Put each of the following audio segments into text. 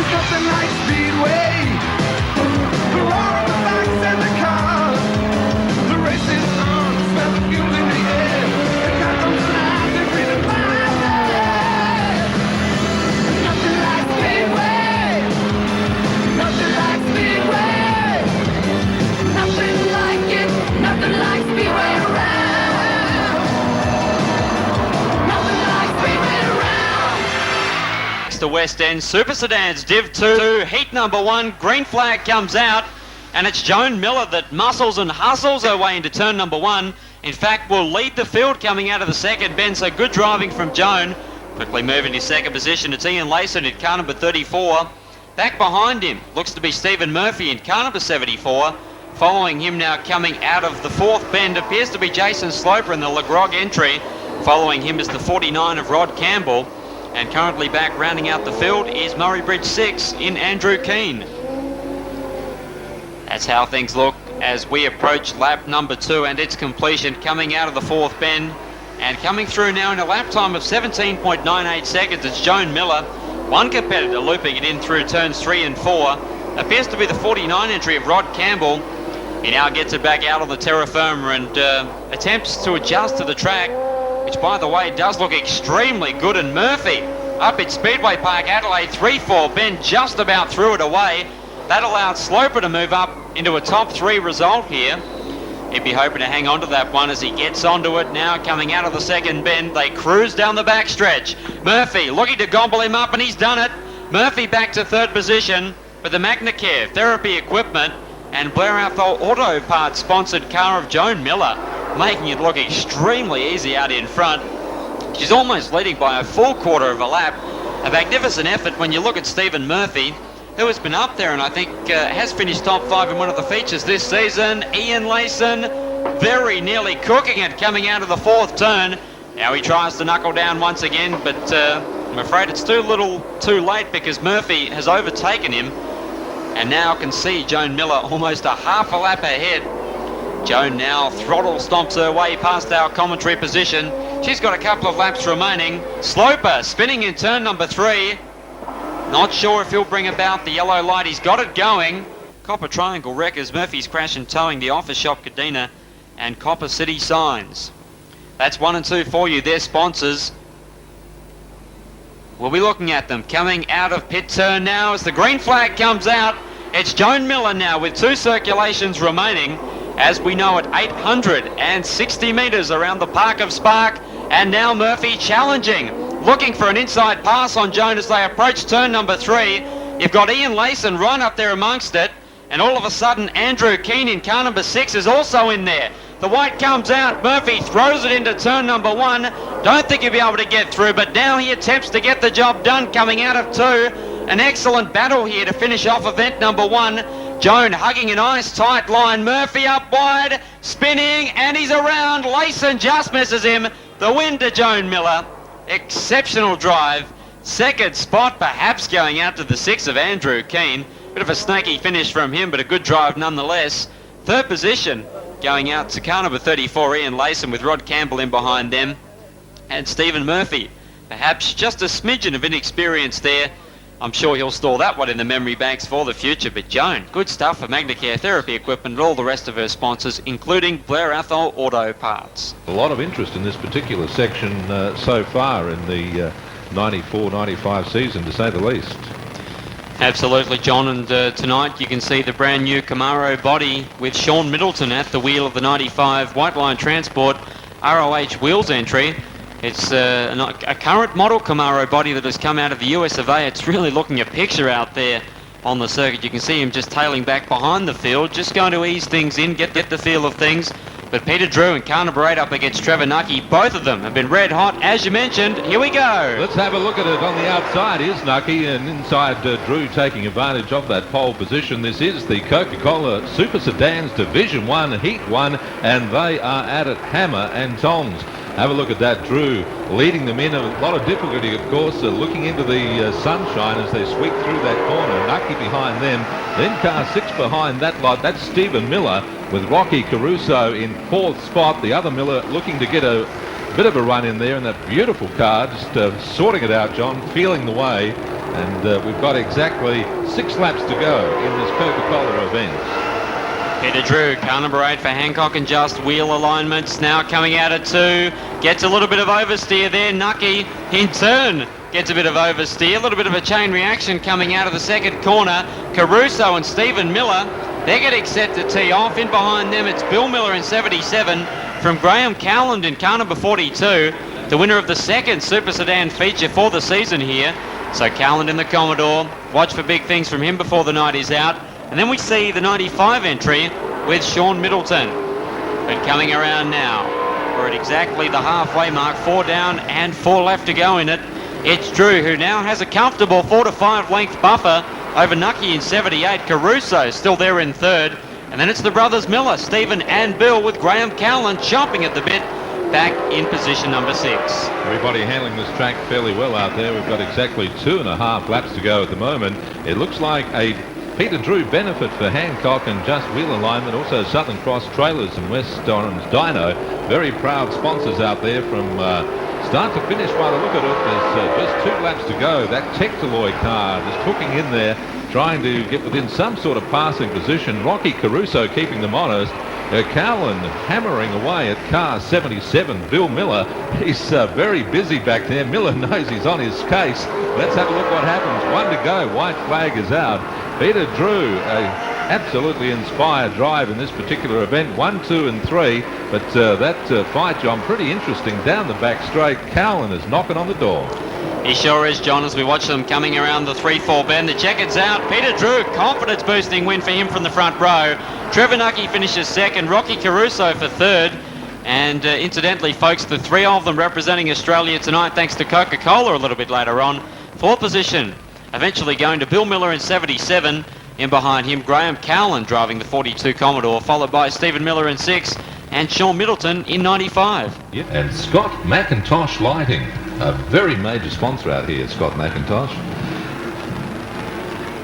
nothing like Speedway. The roar of the bikes and the cars. The race is on, smell the fuel in the air. The Gotham's alive, they're breathing fire. Nothing like Speedway. Nothing like Speedway. Nothing like it. Nothing like Speedway around. Nothing like Speedway around. The West End Super Sedans Div 2 heat number 1. Green flag comes out, and it's Joan Miller that muscles and hustles her way into turn number 1. In fact, will lead the field coming out of the second bend, so good driving from Joan. Quickly moving to second position, it's Ian Layson in car number 34. Back behind him looks to be Stephen Murphy in car number 74. Following him now coming out of the fourth bend appears to be Jason Sloper in the Le Grog entry. Following him is the 49 of Rod Campbell. And currently back rounding out the field is Murray Bridge 6 in Andrew Keane. That's how things look as we approach lap number 2 and its completion, coming out of the fourth bend and coming through now in a lap time of 17.98 seconds. It's Joan Miller, one competitor looping it in through turns 3 and 4. Appears to be the 49 entry of Rod Campbell. He now gets it back out on the terra firma and attempts to adjust to the track, which by the way does look extremely good. And Murphy up at Speedway Park Adelaide 3-4 bend just about threw it away. That allowed Sloper to move up into a top 3 result here. He'd be hoping to hang on to that one as he gets onto it now coming out of the second bend. They cruise down the backstretch. Murphy looking to gobble him up, and he's done it. Murphy back to third position with the MagnaCare therapy equipment and Blair Athol Auto Parts sponsored car of Joan Miller, making it look extremely easy out in front. She's almost leading by a full quarter of a lap. A magnificent effort when you look at Stephen Murphy, who has been up there and I think has finished top 5 in one of the features this season. Ian Layson very nearly cooking it coming out of the fourth turn. Now he tries to knuckle down once again, but I'm afraid it's too little too late because Murphy has overtaken him and now can see Joan Miller almost a half a lap ahead. Joan now throttle stomps her way past our commentary position. She's got a couple of laps remaining. Sloper spinning in turn number 3. Not sure if he'll bring about the yellow light. He's got it going. Copper Triangle Wreckers, Murphy's Crash and Towing, the Office Shop Cadena, and Copper City Signs. That's 1 and 2 for you. They're sponsors. We'll be looking at them coming out of pit turn now as the green flag comes out. It's Joan Miller now with 2 circulations remaining, as we know, at 860 metres around the Park of Spark. And now Murphy challenging, looking for an inside pass on Joan as they approach turn number 3. You've got Ian Layson right up there amongst it, and all of a sudden Andrew Keane in car number 6 is also in there. The white comes out, Murphy throws it into turn number 1. Don't think he'll be able to get through, but now he attempts to get the job done coming out of 2. An excellent battle here to finish off event number 1. Joan hugging a nice tight line. Murphy up wide, spinning, and he's around. Layson just misses him. The win to Joan Miller. Exceptional drive. Second spot perhaps going out to the 6 of Andrew Keane. Bit of a snaky finish from him, but a good drive nonetheless. Third position going out to car number 34, Ian Layson, with Rod Campbell in behind them. And Stephen Murphy, perhaps just a smidgen of inexperience there. I'm sure he'll store that one in the memory banks for the future. But Joan, good stuff for MagnaCare therapy equipment and all the rest of her sponsors, including Blair Athol Auto Parts. A lot of interest in this particular section so far in the 94-95 season, to say the least. Absolutely, John, and tonight you can see the brand new Camaro body with Sean Middleton at the wheel of the 95 White Line Transport ROH wheels entry. It's a current model Camaro body that has come out of the US of A. It's really looking a picture out there on the circuit. You can see him just tailing back behind the field, just going to ease things in, get the feel of things. But Peter Drew and car number 8 up against Trevor Nucky, both of them have been red hot, as you mentioned. Here we go. Let's have a look at it. On the outside is Nucky, and inside Drew taking advantage of that pole position. This is the Coca-Cola Super Sedans Division 1 Heat 1, and they are at it hammer and tongs. Have a look at that. Drew leading them in. A lot of difficulty, of course, looking into the sunshine as they sweep through that corner. Nucky behind them. Then car 6 behind that lot. That's Stephen Miller with Rocky Caruso in 4th spot. The other Miller looking to get a bit of a run in there in that beautiful car. Just sorting it out, John, feeling the way. And we've got exactly 6 laps to go in this Coca-Cola event. Peter Drew, car number 8 for Hancock and Just. Wheel alignments now coming out at 2. Gets a little bit of oversteer there. Nucky in turn gets a bit of oversteer. A little bit of a chain reaction coming out of the second corner. Caruso and Stephen Miller, they're getting set to tee off. In behind them it's Bill Miller in 77 from Graham Cowland in car number 42. The winner of the second Super Sedan feature for the season here. So Cowland in the Commodore. Watch for big things from him before the night is out. And then we see the 95 entry with Sean Middleton. But coming around now, we're at exactly the halfway mark, 4 down and 4 left to go in it. It's Drew, who now has a comfortable 4 to 5 length buffer over Nucky in 78. Caruso still there in third. And then it's the brothers Miller, Stephen and Bill, with Graham Cowland chomping at the bit, back in position number 6. Everybody handling this track fairly well out there. We've got exactly 2.5 laps to go at the moment. It looks like a Peter Drew benefit for Hancock and Just Wheel Alignment, also Southern Cross Trailers and West Orange Dyno. Very proud sponsors out there from start to finish by the look at it. There's just 2 laps to go. That Tectaloy car just hooking in there, trying to get within some sort of passing position. Rocky Caruso keeping them honest. Cowland hammering away at car 77. Bill Miller, he's very busy back there. Miller knows he's on his case. Let's have a look what happens. 1 to go. White flag is out. Peter Drew, a absolutely inspired drive in this particular event. 1, 2 and 3. But that fight, John, pretty interesting. Down the back straight, Cowland is knocking on the door. He sure is, John, as we watch them coming around the 3-4 bend. The checker's out. Peter Drew, confidence-boosting win for him from the front row. Trevor Nucky finishes second. Rocky Caruso for third. And incidentally, folks, the 3 of them representing Australia tonight, thanks to Coca-Cola a little bit later on. 4th position, eventually going to Bill Miller in 77. In behind him, Graham Cowland driving the 42 Commodore, followed by Stephen Miller in 6 and Sean Middleton in 95. Yep. And Scott McIntosh Lighting, a very major sponsor out here, Scott McIntosh.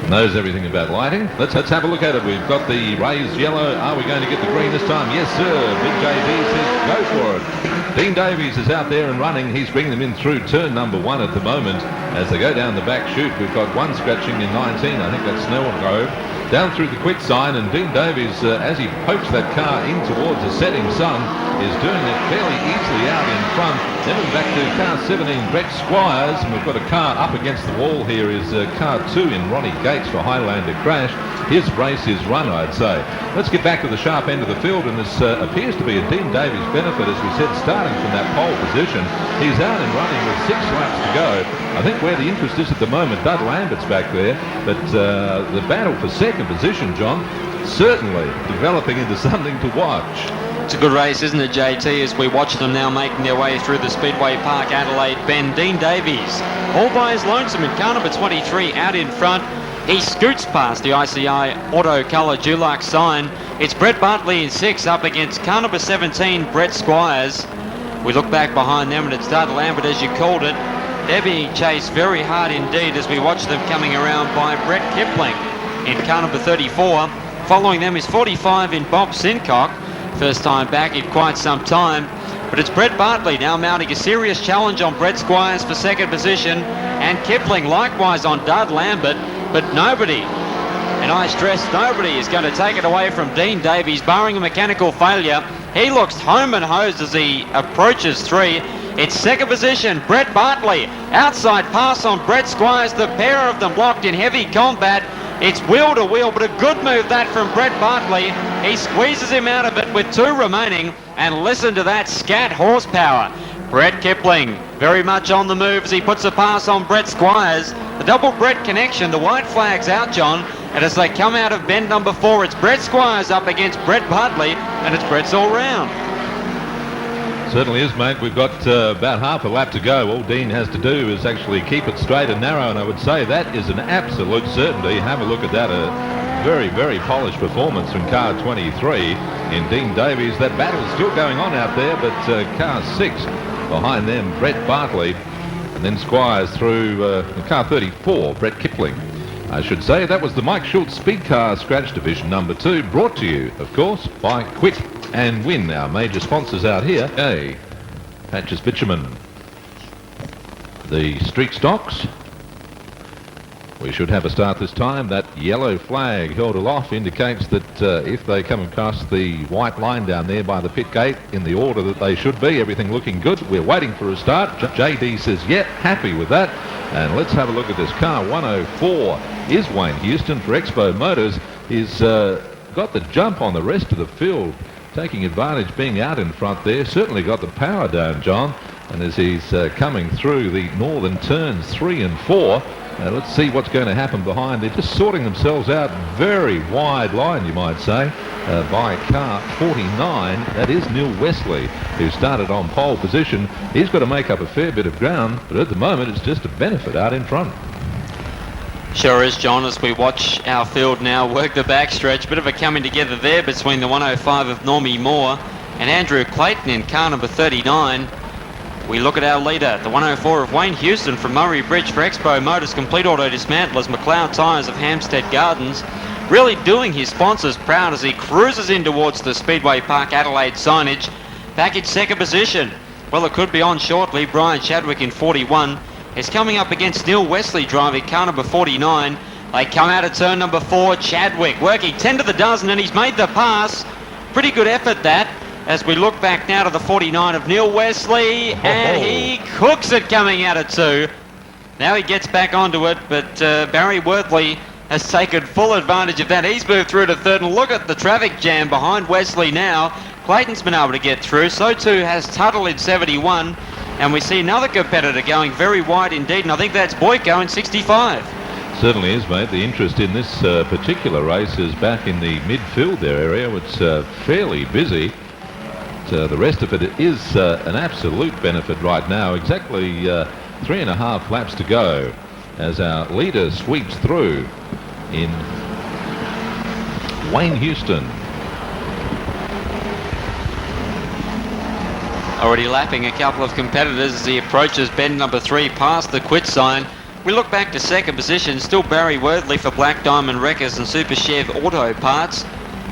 Knows everything about lighting. Let's have a look at it. We've got the raised yellow. Are we going to get the green this time? Yes, sir. Big JD says go for it. Dean Davies is out there and running. He's bringing them in through turn number 1 at the moment. As they go down the back chute, we've got one scratching in 19. I think that's Snell Grove. Down through the quit sign, and Dean Davies, as he pokes that car in towards the setting sun, is doing it fairly easily out in front. Then we're back to car 17, Brett Squires, and we've got a car up against the wall here is car 2 in Ronnie Gates for Highlander Crash. His race is run, I'd say. Let's get back to the sharp end of the field, and this appears to be a Dean Davies benefit, as we said, starting from that pole position. He's out and running with 6 laps to go. I think where the interest is at the moment, Dud Lambert's back there, but the battle for second position, John, certainly developing into something to watch. It's a good race, isn't it, JT, as we watch them now making their way through the Speedway Park Adelaide bend. Dean Davies, all by his lonesome in car number 23, out in front. He scoots past the ICI Auto Colour Dulux sign. It's Brett Bartley in 6 up against car number 17, Brett Squires. We look back behind them and it's Dud Lambert, as you called it. They're being chased very hard indeed as we watch them coming around by Brett Kipling in car number 34. Following them is 45 in Bob Sincock. First time back in quite some time. But it's Brett Bartley now mounting a serious challenge on Brett Squires for second position. And Kipling likewise on Dud Lambert. But nobody, and I stress nobody, is going to take it away from Dean Davies, barring a mechanical failure. He looks home and hosed as he approaches 3. It's second position, Brett Bartley. Outside pass on Brett Squires, the pair of them locked in heavy combat. It's wheel to wheel, but a good move that from Brett Bartley. He squeezes him out of it with 2 remaining, and listen to that scat horsepower. Brett Kipling very much on the move as he puts a pass on Brett Squires. The double Brett connection, the white flag's out, John, and as they come out of bend number 4, it's Brett Squires up against Brett Bartley, and it's Brett's all round. Certainly is, mate. We've got about half a lap to go. All Dean has to do is actually keep it straight and narrow, and I would say that is an absolute certainty. Have a look at that. A very, very polished performance from car 23 in Dean Davies. That battle is still going on out there, but car 6 behind them, Brett Bartley, and then Squires through car 34, Brett Kipling. I should say that was the Mike Schultz Speed Car Scratch Division number 2, brought to you, of course, by Quit and Win, our major sponsors out here. A Patches Bitumen, the Streak Stocks, We should have a start this time. That yellow flag held aloft indicates that if they come across the white line down there by the pit gate in the order that they should be, everything looking good. We're waiting for a start. JD says, yeah, happy with that. And let's have a look at this car. 104 is Wayne Houston for Expo Motors. He's got the jump on the rest of the field, taking advantage being out in front there. Certainly got the power down, John. And as he's coming through the northern turns 3 and 4, let's see what's going to happen behind. They're just sorting themselves out. Very wide line, you might say, by car 49. That is Neil Wesley, who started on pole position. He's got to make up a fair bit of ground, but at the moment it's just a benefit out in front. Sure is, John, as we watch our field now work the backstretch. Bit of a coming together there between the 105 of Normie Moore and Andrew Clayton in car number 39. We look at our leader, the 104 of Wayne Houston from Murray Bridge for Expo Motors Complete Auto Dismantlers, McLeod Tyres of Hampstead Gardens. Really doing his sponsors proud as he cruises in towards the Speedway Park Adelaide signage. Back in second position. Well, it could be on shortly. Brian Chadwick in 41 is coming up against Neil Wesley driving car number 49. They come out of turn number 4. Chadwick working 10 to the dozen, and he's made the pass. Pretty good effort that. As we look back now to the 49 of Neil Wesley, and he cooks it coming out of 2. Now he gets back onto it, but Barry Worthley has taken full advantage of that. He's moved through to third, and look at the traffic jam behind Wesley now. Clayton's been able to get through, so too has Tuttle in 71, and we see another competitor going very wide indeed, and I think that's Boyko in 65. Certainly is, mate. The interest in this particular race is back in the midfield there area. It's fairly busy. The rest of it is an absolute benefit right now. Exactly 3.5 laps to go as our leader sweeps through in Wayne Houston. Already lapping a couple of competitors as he approaches bend number 3 past the quit sign. We look back to second position, still Barry Worthley for Black Diamond Wreckers and Super Chev Auto Parts.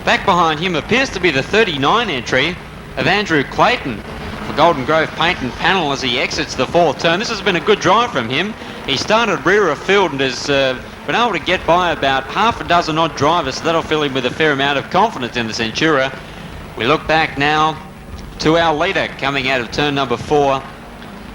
Back behind him appears to be the 39 entry of Andrew Clayton for Golden Grove Paint and Panel as he exits the 4th turn. This has been a good drive from him. He started rear of field and has been able to get by about half a dozen odd drivers, so that'll fill him with a fair amount of confidence in the Centura. We look back now to our leader coming out of turn number 4.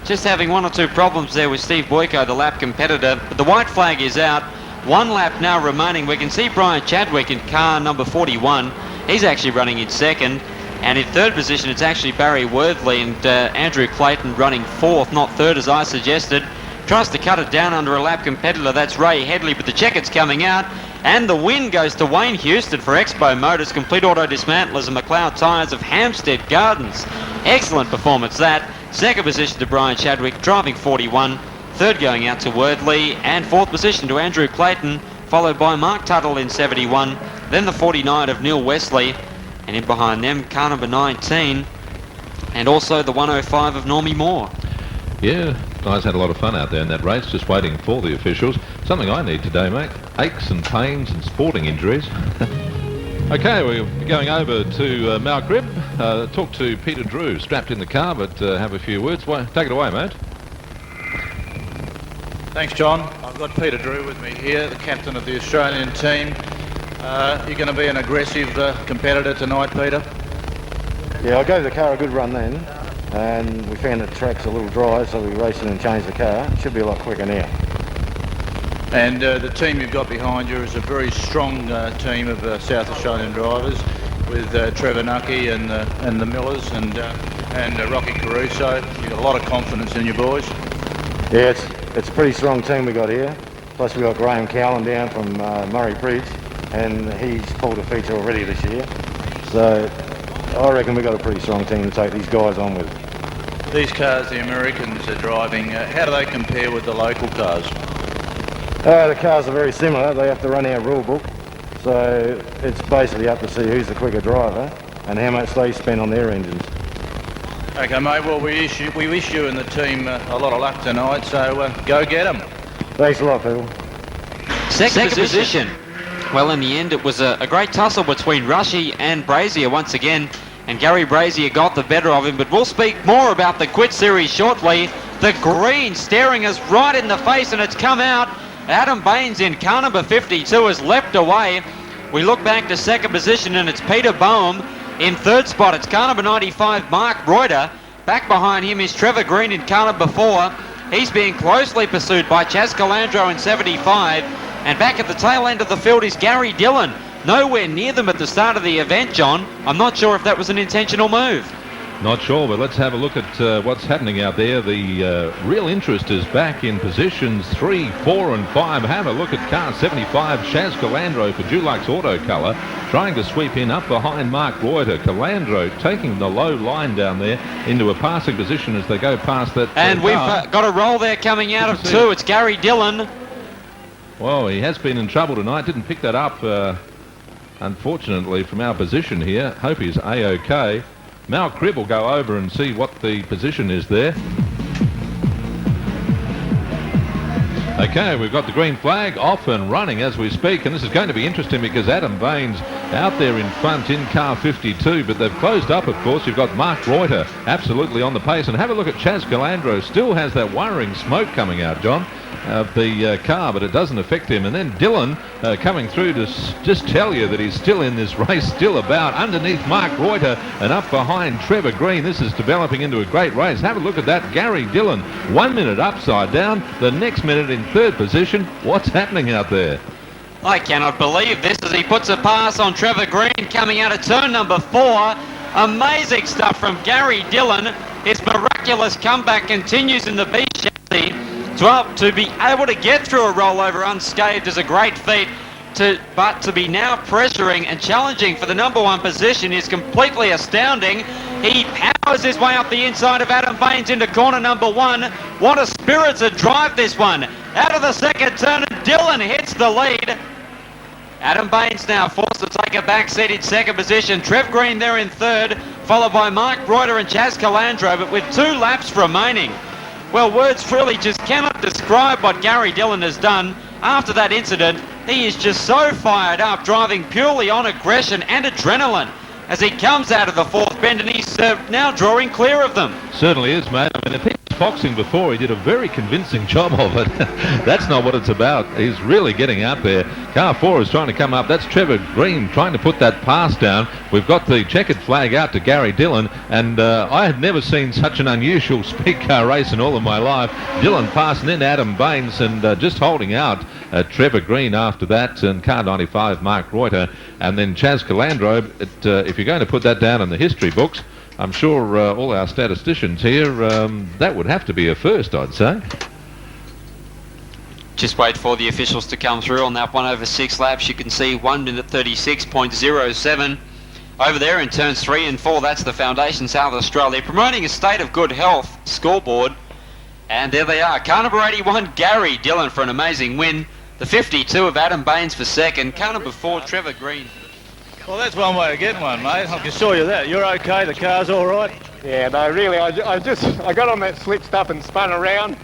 Just having 1 or 2 problems there with Steve Boyko, the lap competitor, but the white flag is out. 1 lap now remaining. We can see Brian Chadwick in car number 41. He's actually running in second. And in third position, it's actually Barry Worthley and Andrew Clayton running 4th, not 3rd as I suggested. Tries to cut it down under a lap competitor, that's Ray Headley, but the checkered's coming out. And the win goes to Wayne Houston for Expo Motors, Complete Auto Dismantlers and McLeod Tyres of Hampstead Gardens. Excellent performance that. Second position to Brian Chadwick, driving 41. Third going out to Worthley, and 4th position to Andrew Clayton, followed by Mark Tuttle in 71. Then the 49 of Neil Wesley. And in behind them, car number 19, and also the 105 of Normie Moore. Yeah, guys had a lot of fun out there in that race, just waiting for the officials. Something I need today, mate. Aches and pains and sporting injuries. Okay, we're going over to Mount Grib. Talk to Peter Drew, strapped in the car, but have a few words. Take it away, mate. Thanks, John. I've got Peter Drew with me here, the captain of the Australian team. You're going to be an aggressive competitor tonight, Peter? Yeah, I gave the car a good run then, and we found the track's a little dry, so we raced in and changed the car. It should be a lot quicker now. And the team you've got behind you is a very strong team of South Australian drivers with Trevor Nucky and the Millers and Rocky Caruso. You've got a lot of confidence in your boys. Yeah, it's a pretty strong team we got here. Plus we got Graham Cowan down from Murray Bridge, and he's pulled a feature already this year. So I reckon we've got a pretty strong team to take these guys on with. These cars the Americans are driving, how do they compare with the local cars? The cars are very similar. They have to run our rule book. So it's basically up to see who's the quicker driver and how much they spend on their engines. Okay, mate, well, we wish you and the team a lot of luck tonight, so go get them. Thanks a lot, people. Second position. Well, in the end, it was a great tussle between Rushy and Brazier once again, and Gary Brazier got the better of him, but we'll speak more about the Quit Series shortly. The green staring us right in the face, and it's come out, Adam Baines in car number 52 has leapt away. We look back to second position and it's Peter Boehm. In third spot, it's car number 95, Mark Reuter. Back behind him is Trevor Green in car number 4. He's being closely pursued by Chaz Calandro in 75. And back at the tail end of the field is Gary Dillon. Nowhere near them at the start of the event, John. I'm not sure if that was an intentional move. Not sure, but let's have a look at what's happening out there. The real interest is back in positions 3, 4 and 5. Have a look at car 75, Chaz Calandro for Dulux Auto Colour, trying to sweep in up behind Mark Reuter. Calandro taking the low line down there into a passing position as they go past that And we've car. got a roll there coming out of 2. It's Gary Dillon. Well, he has been in trouble tonight. Didn't pick that up, unfortunately, from our position here. Hope he's A-OK. Mal Cribb will go over and see what the position is there. Okay, we've got the green flag off and running as we speak, and this is going to be interesting because Adam Baines out there in front in car 52, but they've closed up, of course. You've got Mark Reuter absolutely on the pace, and have a look at Chaz Calandro. Still has that worrying smoke coming out, John, of the car, but it doesn't affect him. And then Dillon coming through to just tell you that he's still in this race, still about underneath Mark Reuter and up behind Trevor Green. This is developing into a great race. Have a look at that. Gary Dillon, 1 minute upside down, the next minute in third position. What's happening out there? I cannot believe this as he puts a pass on Trevor Green coming out of turn number 4. Amazing stuff from Gary Dillon. His miraculous comeback continues in the B chassis. To be able to get through a rollover unscathed is a great feat, but to be now pressuring and challenging for the number 1 position is completely astounding. He powers his way up the inside of Adam Baines into corner number 1. What a spirited drive this one. Out of the second turn, and Dillon hits the lead. Adam Baines now forced to take a back seat in second position. Trev Green there in third, followed by Mark Reuter and Chaz Calandro, but with 2 laps remaining. Well, words really just cannot describe what Gary Dillon has done after that incident. He is just so fired up, driving purely on aggression and adrenaline as he comes out of the fourth bend, and he's now drawing clear of them. Certainly is, mate. I mean, if he was foxing before, he did a very convincing job of it. That's not what it's about. He's really getting out there. Car 4 is trying to come up. That's Trevor Green trying to put that pass down. We've got the checkered flag out to Gary Dillon, and I had never seen such an unusual speed car race in all of my life. Dillon passing in Adam Baines and just holding out Trevor Green after that, and car 95 Mark Reuter, and then Chaz Calandro. If you're going to put that down in the history books, I'm sure all our statisticians here, that would have to be a first, I'd say. Just wait for the officials to come through on that one over 6 laps. You can see 1 minute 36.07. Over there in turns 3 and 4, that's the Foundation South Australia promoting a state of good health scoreboard. And there they are. Car number 81, Gary Dillon for an amazing win. The 52 of Adam Baines for second. Car number 4, Trevor Green. Well, that's one way of getting one, mate. I can assure you that. You're okay, the car's all right? Yeah, no, really, I got on that slip stuff and spun around,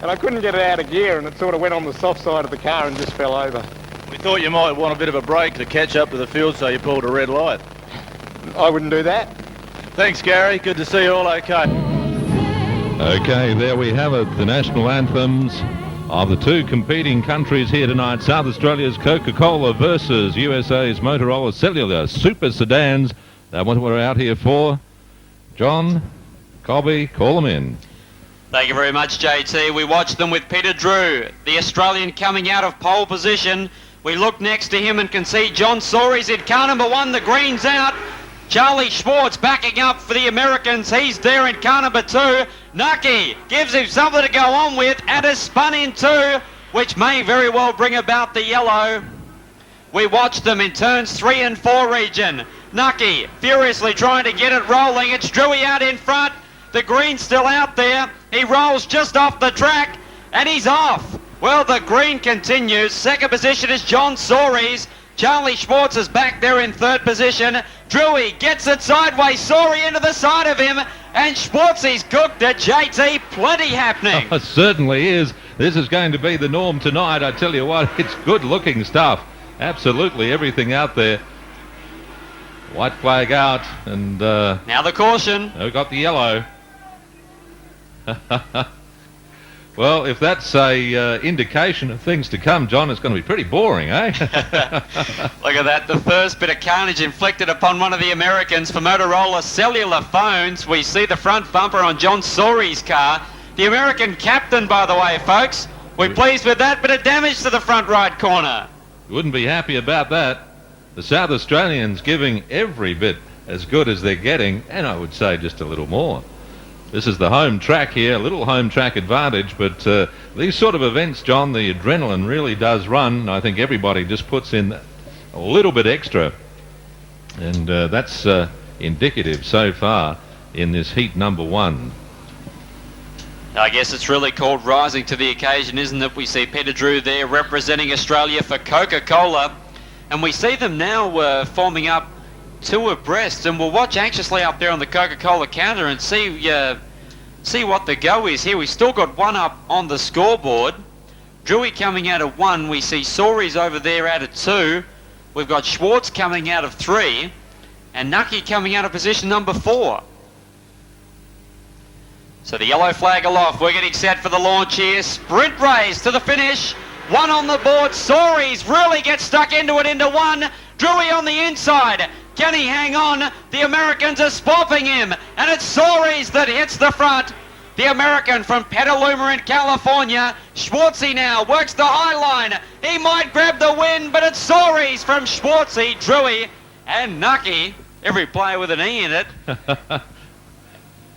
and I couldn't get it out of gear, and it sort of went on the soft side of the car and just fell over. We thought you might want a bit of a break to catch up to the field, so you pulled a red light. I wouldn't do that. Thanks, Gary. Good to see you all okay. Okay, there we have it. The national anthems of the 2 competing countries here tonight. South Australia's Coca-Cola versus USA's Motorola Cellular Super Sedans. That's what we're out here for. John, Cobby, call them in. Thank you very much, JT. We watched them with Peter Drew, the Australian coming out of pole position. We look next to him and can see John Soares in car number 1. The green's out. Charlie Schwartz backing up for the Americans. He's there in car number 2. Nucky gives him something to go on with and has spun in 2, which may very well bring about the yellow. We watch them in turns 3 and 4 region. Nucky furiously trying to get it rolling. It's Drewy out in front. The green's still out there. He rolls just off the track and he's off. Well, the green continues. Second position is John Soares. Charlie Schwartz is back there in third position. Drewy gets it sideways. Soares into the side of him. And Schwartzy's cooked it. JT, plenty happening. Oh, it certainly is. This is going to be the norm tonight. I tell you what, it's good-looking stuff. Absolutely everything out there. White flag out, and now the caution. we've got the yellow. Well, if that's a indication of things to come, John, it's going to be pretty boring, eh? Look at that, the first bit of carnage inflicted upon one of the Americans for Motorola cellular phones. We see the front bumper on John Sorey's car. The American captain, by the way, folks. We're pleased with that bit of damage to the front right corner. You wouldn't be happy about that. The South Australians giving every bit as good as they're getting, and I would say just a little more. This is the home track here, a little home track advantage, but these sort of events, John, the adrenaline really does run. I think everybody just puts in a little bit extra, and that's indicative so far in this heat number 1. I guess it's really called rising to the occasion, isn't it? We see Peter Drew there representing Australia for Coca-Cola, and we see them now forming up 2 abreast, and we'll watch anxiously up there on the Coca-Cola counter and see what the go is here. We've still got 1 up on the scoreboard. Drewy coming out of 1. We see Soaries over there out of 2. We've got Schwartz coming out of 3, and Nucky coming out of position number 4. So the yellow flag aloft. We're getting set for the launch here. Sprint race to the finish. 1 on the board. Soaries really gets stuck into it into 1. Drewy on the inside. Can he hang on? The Americans are spoffing him, and it's Soaries that hits the front. The American from Petaluma in California. Schwartzy now works the high line. He might grab the win, but it's Soaries from Schwartzy, Drewy, and Nucky. Every player with an E in it.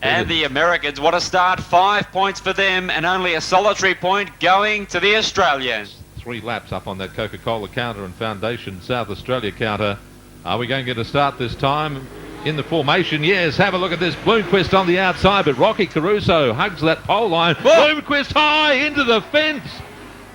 And the Americans, what a start. 5 points for them, and only a solitary point going to the Australians. 3 laps up on that Coca-Cola counter and Foundation South Australia counter. Are we going to get a start this time in the formation? Yes, have a look at this. Bloomquist on the outside, but Rocky Caruso hugs that pole line. Whoa. Bloomquist high into the fence.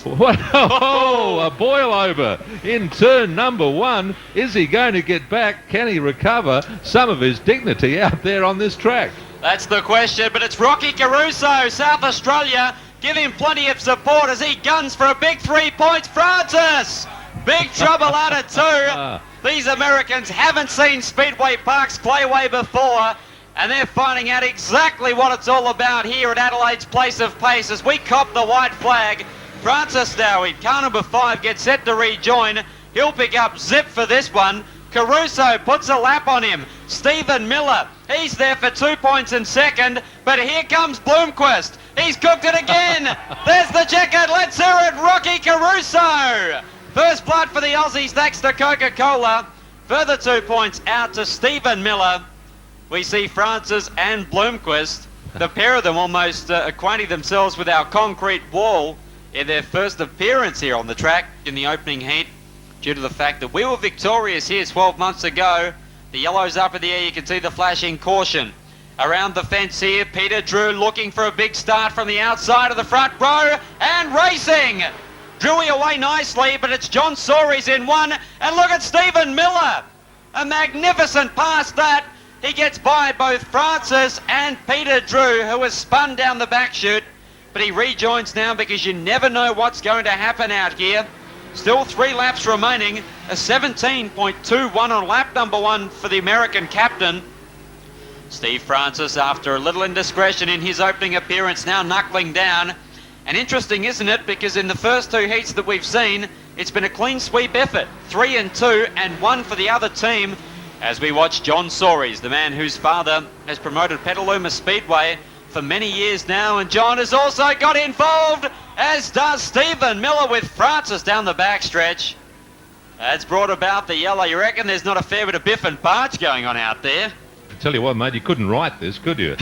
What? Oh, a boil over in turn number 1. Is he going to get back? Can he recover some of his dignity out there on this track? That's the question, but it's Rocky Caruso, South Australia. Give him plenty of support as he guns for a big 3 points. Francis! Big trouble out of 2. These Americans haven't seen Speedway Park's Clayway before, and they're finding out exactly what it's all about here at Adelaide's Place of Pace as we cop the white flag. Francis now in car number 5 gets set to rejoin. He'll pick up zip for this one. Caruso puts a lap on him. Stephen Miller, he's there for 2 points in second, but here comes Bloomquist. He's cooked it again. There's the checkered. Let's hear it, Rocky Caruso. First blood for the Aussies thanks to Coca-Cola. Further 2 points out to Stephen Miller. We see Francis and Bloomquist, the pair of them almost acquainting themselves with our concrete wall in their first appearance here on the track in the opening heat, due to the fact that we were victorious here 12 months ago. The yellow's up in the air. You can see the flashing caution. Around the fence here, Peter Drew looking for a big start from the outside of the front row and racing. Drewy away nicely, but it's John Soaries in 1. And look at Stephen Miller. A magnificent pass that. He gets by both Francis and Peter Drew, who has spun down the back chute. But he rejoins now because you never know what's going to happen out here. Still 3 laps remaining. A 17.21 on lap number 1 for the American captain. Steve Francis, after a little indiscretion in his opening appearance, now knuckling down. And interesting, isn't it? Because in the first 2 heats that we've seen, it's been a clean sweep effort. 3 and 2 and 1 for the other team. As we watch John Soaries, the man whose father has promoted Petaluma Speedway for many years now. And John has also got involved, as does Stephen Miller with Francis down the backstretch. That's brought about the yellow. You reckon there's not a fair bit of biff and barge going on out there? I tell you what, mate, you couldn't write this, could you?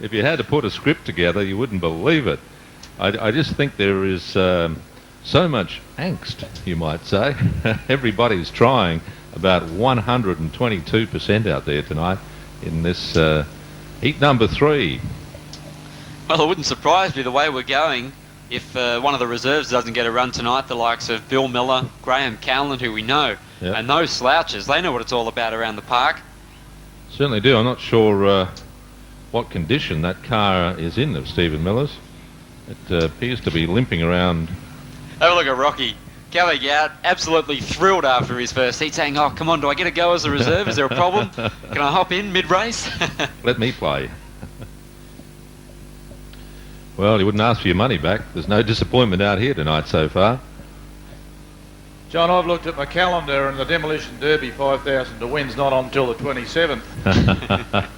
If you had to put a script together, you wouldn't believe it. I just think there is so much angst, you might say. Everybody's trying about 122% out there tonight in this heat number 3. Well, it wouldn't surprise me the way we're going if one of the reserves doesn't get a run tonight, the likes of Bill Miller, Graham Cowland, who we know, Yep. and those slouches. They know what it's all about around the park. Certainly do. I'm not sure what condition that car is in of Stephen Miller's. It appears to be limping around. Have a look at Rocky going out, absolutely thrilled after his first heat, saying, oh, come on, do I get to go as a reserve? Is there a problem? Can I hop in mid-race? Let me play. Well, you wouldn't ask for your money back. There's no disappointment out here tonight so far. John, I've looked at my calendar and the Demolition Derby 5,000 to win's not on till the 27th.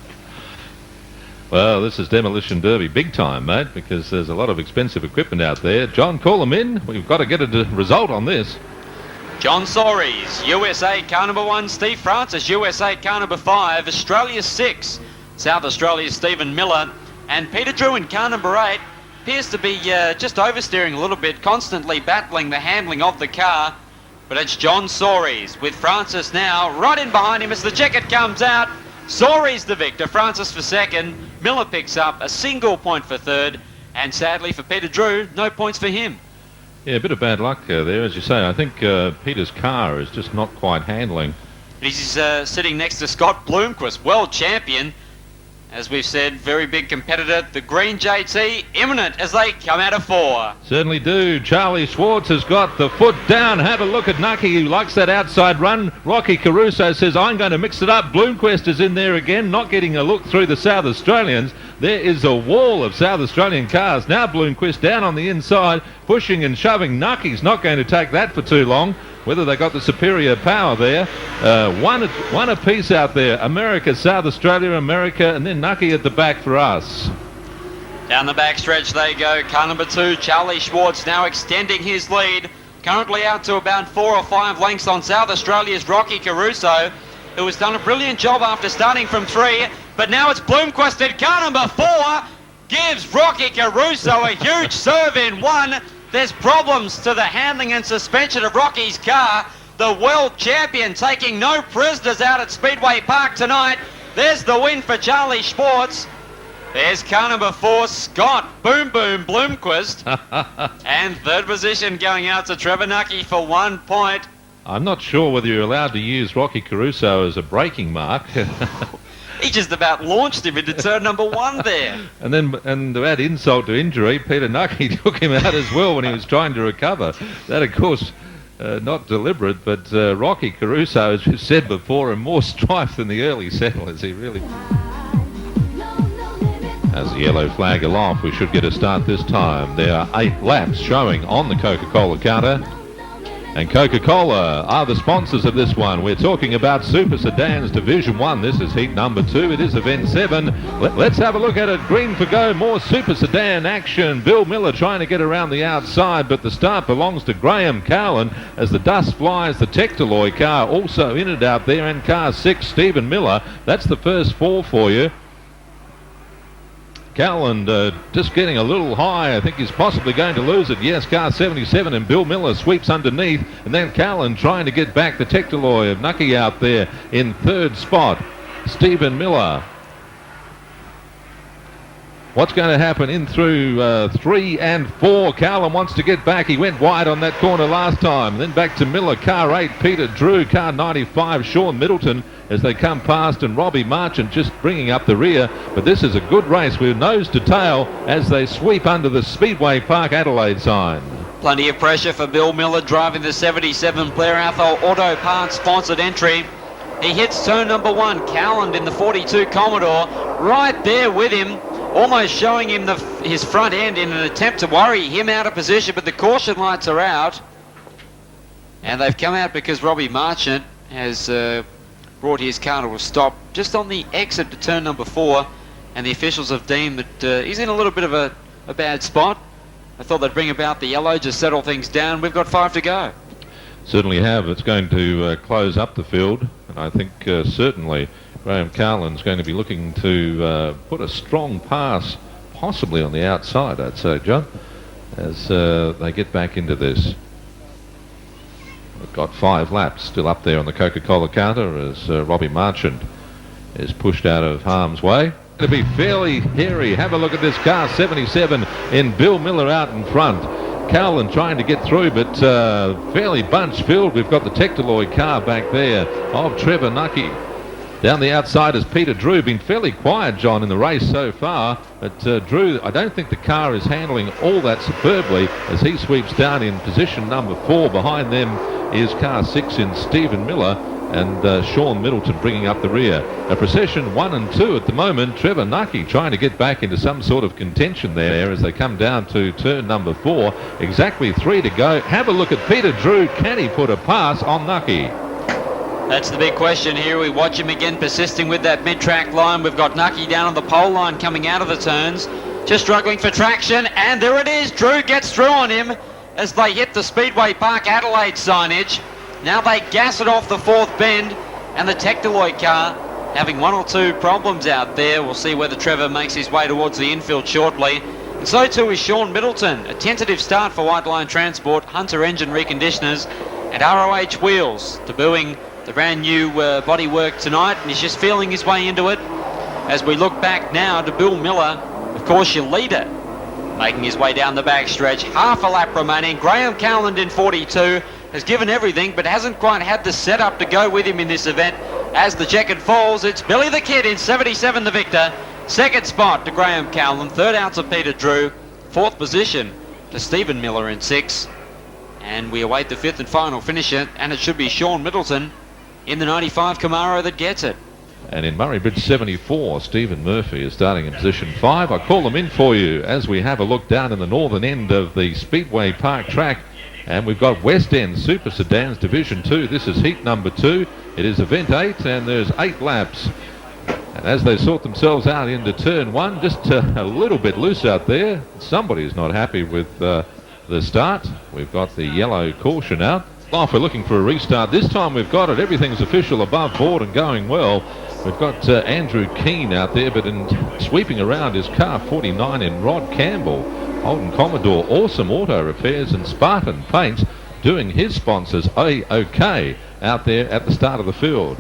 Well, this is Demolition Derby big time, mate, because there's a lot of expensive equipment out there. John, call them in. We've got to get a result on this. John Soares, USA car number 1. Steve Francis, USA car number 5. Australia 6. South Australia's Stephen Miller. And Peter Drew in car number 8 appears to be just oversteering a little bit, constantly battling the handling of the car. But it's John Soares with Francis now right in behind him as the jacket comes out. Soares the victor, Francis for second. Miller picks up a single point for third. And sadly for Peter Drew, no points for him. Yeah, a bit of bad luck there, as you say. I think Peter's car is just not quite handling. He's sitting next to Scott Bloomquist, world champion. As we've said, very big competitor. The Green JT imminent as they come out of 4. Certainly do. Charlie Schwartz has got the foot down. Have a look at Nucky, who likes that outside run. Rocky Caruso says, I'm going to mix it up. Bloomquist is in there again, not getting a look through the South Australians. There is a wall of South Australian cars. Now Bloomquist down on the inside, pushing and shoving. Nucky's not going to take that for too long. Whether they got the superior power there. One apiece out there. America, South Australia, America, and then Nucky at the back for us. Down the backstretch they go. Car number 2, Charlie Schwartz, now extending his lead. Currently out to about 4 or 5 lengths on South Australia's Rocky Caruso, who has done a brilliant job after starting from 3. But now it's Bloomquist in car number 4. Gives Rocky Caruso a huge serve in 1. There's problems to the handling and suspension of Rocky's car. The world champion taking no prisoners out at Speedway Park tonight. There's the win for Charlie Schwartz. There's car number 4, Scott Boom Boom Bloomquist. And third position going out to Trevor Nucky for 1 point. I'm not sure whether you're allowed to use Rocky Caruso as a braking mark. He just about launched him into turn number 1 there. And to add insult to injury, Peter Nucky took him out as well when he was trying to recover. That, of course, not deliberate, but Rocky Caruso, as we've said before, in more strife than the early settlers. He really... As the yellow flag aloft, we should get a start this time. There are 8 laps showing on the Coca-Cola counter. And Coca-Cola are the sponsors of this one. We're talking about Super Sedans Division 1. This is heat number 2. It is event 7. Let's have a look at it. Green for go. More Super Sedan action. Bill Miller trying to get around the outside, but the start belongs to Graham Cowland as the dust flies. The Tectaloy car also in it out there, and car 6, Stephen Miller. That's the first 4 for you. Cowland just getting a little high. I think he's possibly going to lose it. Yes, car 77, and Bill Miller sweeps underneath. And then Cowland trying to get back. The Tectaloy of Nucky out there in third spot. Stephen Miller. What's going to happen in through 3 and 4? Cowland wants to get back. He went wide on that corner last time. Then back to Miller. Car 8, Peter Drew. Car 95, Sean Middleton, as they come past, and Robbie Marchant just bringing up the rear. But this is a good race with nose to tail as they sweep under the Speedway Park Adelaide sign. Plenty of pressure for Bill Miller driving the 77 Blair Athol Auto Parts sponsored entry. He hits turn number 1. Cowland in the 42 Commodore right there with him, almost showing him his front end in an attempt to worry him out of position, but the caution lights are out. And they've come out because Robbie Marchant has brought his car to a stop just on the exit to turn number 4, and the officials have deemed that he's in a little bit of a bad spot. I thought they'd bring about the yellow, just settle things down. We've got 5 to go. Certainly have. It's going to close up the field, and I think certainly Graham Cowland's going to be looking to put a strong pass, possibly on the outside, I'd say, John, as they get back into this. We've got 5 laps still up there on the Coca-Cola counter as Robbie Marchant is pushed out of harm's way. Going to be fairly hairy. Have a look at this car 77 in Bill Miller out in front. Cowland trying to get through, but fairly bunch filled. We've got the Tectaloy car back there of Trevor Nucky. Down the outside is Peter Drew. Been fairly quiet, John, in the race so far. But Drew, I don't think the car is handling all that superbly as he sweeps down in position number 4. Behind them is car 6 in Stephen Miller. and Sean Middleton bringing up the rear. A procession 1 and 2 at the moment. Trevor Nucky trying to get back into some sort of contention there as they come down to turn number 4. Exactly 3 to go. Have a look at Peter Drew. Can he put a pass on Nucky? That's the big question here. We watch him again persisting with that mid-track line. We've got Nucky down on the pole line coming out of the turns. Just struggling for traction, and there it is. Drew gets through on him as they hit the Speedway Park Adelaide signage. Now they gas it off the 4th bend, and the Tectaloid car having 1 or 2 problems out there. We'll see whether Trevor makes his way towards the infield shortly. And so too is Sean Middleton. A tentative start for White Line Transport, Hunter Engine Reconditioners, and ROH Wheels debuting the brand new bodywork tonight, and he's just feeling his way into it. As we look back now to Bill Miller, of course your leader, making his way down the backstretch. Half a lap remaining. Graham Cowland in 42 has given everything but hasn't quite had the setup to go with him in this event. As the checkered falls, it's Billy the Kid in 77, the victor. 2nd spot to Graham Cowland. 3rd out to Peter Drew. 4th position to Stephen Miller in 6. And we await the 5th and final finisher, and it should be Sean Middleton in the 95 Camaro that gets it. And in Murray Bridge 74, Stephen Murphy is starting in position 5. I call them in for you as we have a look down in the northern end of the Speedway Park track. And we've got West End Super Sedans Division 2. This is heat number 2. It is event 8, and there's 8 laps. And as they sort themselves out into turn 1, just a little bit loose out there. Somebody's not happy with the start. We've got the yellow caution out. Off, we're looking for a restart. This time we've got it. Everything's official above board and going well. We've got Andrew Keane out there, but in sweeping around is car 49 in Rod Campbell. Holden Commodore, Awesome Auto Repairs, and Spartan Paints doing his sponsors A-OK out there at the start of the field.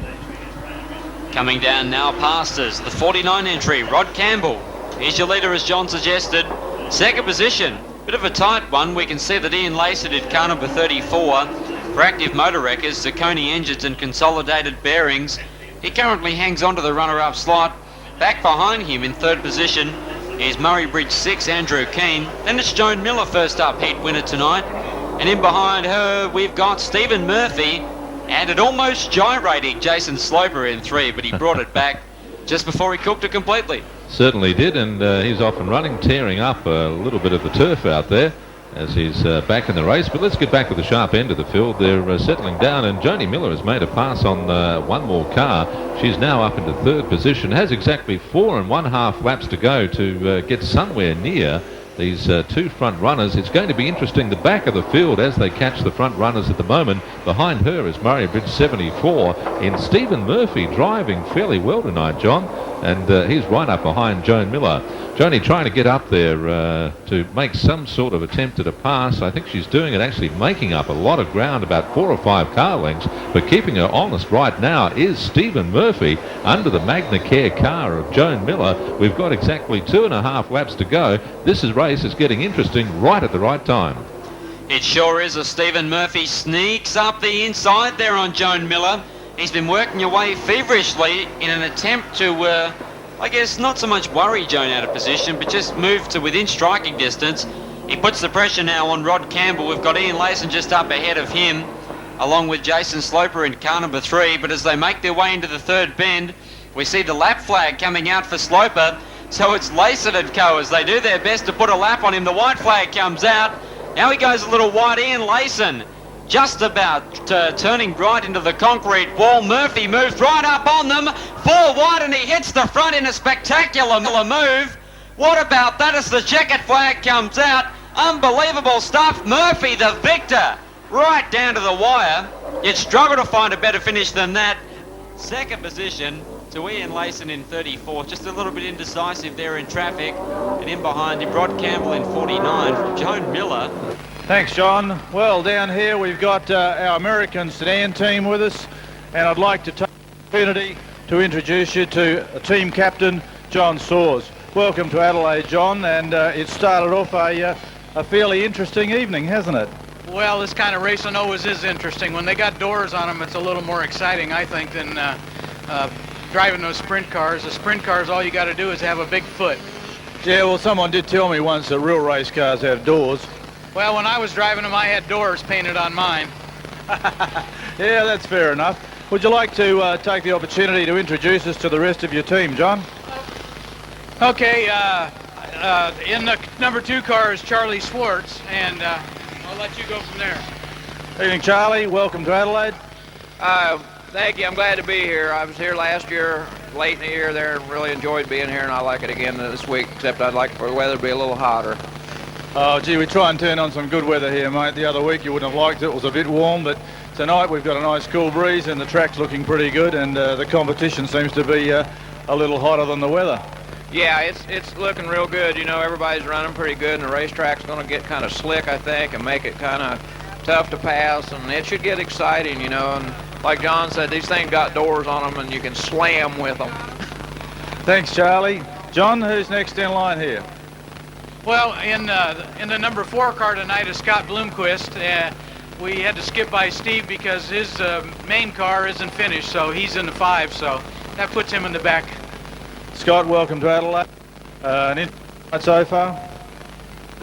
Coming down now past us, the 49 entry, Rod Campbell. He's your leader, as John suggested. 2nd position, bit of a tight one. We can see that Ian Lacey did car number 34 for Active Motor Wreckers, Zacconi Engines and Consolidated Bearings. He currently hangs on to the runner-up slot. Back behind him in 3rd position is Murray Bridge 6, Andrew Keane. Then it's Joan Miller, first up heat winner tonight. And in behind her, we've got Stephen Murphy. And it almost gyrating Jason Sloper in 3, but he brought it back just before he cooked it completely. Certainly did, and he's off and running, tearing up a little bit of the turf out there as he's back in the race. But let's get back to the sharp end of the field. They're settling down, and Joni Miller has made a pass on one more car. She's now up into 3rd position, has exactly 4 1/2 laps to go to get somewhere near these 2 front runners. It's going to be interesting, the back of the field, as they catch the front runners at the moment. Behind her is Murray Bridge 74 in Stephen Murphy, driving fairly well tonight, John, and he's right up behind Joan Miller. Joni trying to get up there to make some sort of attempt at a pass. I think she's doing it, actually making up a lot of ground, about 4 or 5 car lengths, but keeping her honest right now is Stephen Murphy under the Magna Care car of Joan Miller. We've got exactly 2 1/2 laps to go. This race is getting interesting right at the right time. It sure is, as Stephen Murphy sneaks up the inside there on Joan Miller. He's been working away feverishly in an attempt to, I guess, not so much worry Joan out of position, but just move to within striking distance. He puts the pressure now on Rod Campbell. We've got Ian Layson just up ahead of him, along with Jason Sloper in car number 3. But as they make their way into the 3rd bend, we see the lap flag coming out for Sloper. So it's Layson and co as they do their best to put a lap on him. The white flag comes out. Now he goes a little wide. Ian Layson just about turning right into the concrete wall. Murphy moves right up on them. 4 wide, and he hits the front in a spectacular move. What about that as the checkered flag comes out? Unbelievable stuff. Murphy, the victor, right down to the wire. You'd struggle to find a better finish than that. 2nd position to Ian Layson in 34, just a little bit indecisive there in traffic. And in behind him, Rod Campbell in 49, Joan Miller. Thanks, John. Well, down here we've got our American sedan team with us, and I'd like to take the opportunity to introduce you to team captain John Soares. Welcome to Adelaide, John, and it started off a fairly interesting evening, hasn't it? Well, this kind of racing always is interesting. When they got doors on them, it's a little more exciting, I think, than driving those sprint cars. The sprint cars, all you got to do is have a big foot. Yeah, well, someone did tell me once that real race cars have doors. Well, when I was driving them, I had doors painted on mine. Yeah, that's fair enough. Would you like to take the opportunity to introduce us to the rest of your team, John? Okay, in the number 2 car is Charlie Swartz, and I'll let you go from there. Evening, Charlie. Welcome to Adelaide. Thank you. I'm glad to be here. I was here last year, late in the year there, and really enjoyed being here, and I like it again this week, except I'd like for the weather to be a little hotter. Oh, gee, we try and turn on some good weather here, mate. The other week you wouldn't have liked it. It was a bit warm, but tonight we've got a nice cool breeze and the track's looking pretty good, and the competition seems to be a little hotter than the weather. Yeah, it's looking real good. You know, everybody's running pretty good, and the racetrack's going to get kind of slick, I think, and make it kind of tough to pass, and it should get exciting, you know. And like John said, these things got doors on them, and you can slam with them. Thanks, Charlie. John, who's next in line here? Well, in the number 4 car tonight is Scott Bloomquist. We had to skip by Steve because his main car isn't finished, so he's in the 5, so that puts him in the back. Scott, welcome to Adelaide. An insight so far?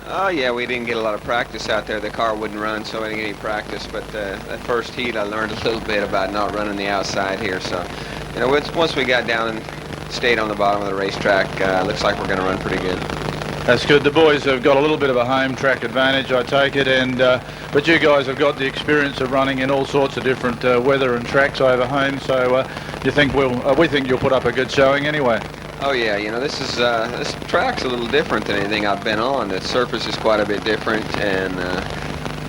Oh yeah, we didn't get a lot of practice out there. The car wouldn't run, so we didn't get any practice. But that first heat, I learned a little bit about not running the outside here. So, you know, once we got down and stayed on the bottom of the racetrack, looks like we're going to run pretty good. That's good. The boys have got a little bit of a home track advantage, I take it, and but you guys have got the experience of running in all sorts of different weather and tracks over home. So we think you'll put up a good showing anyway. Oh yeah, you know, this track's a little different than anything I've been on. The surface is quite a bit different, and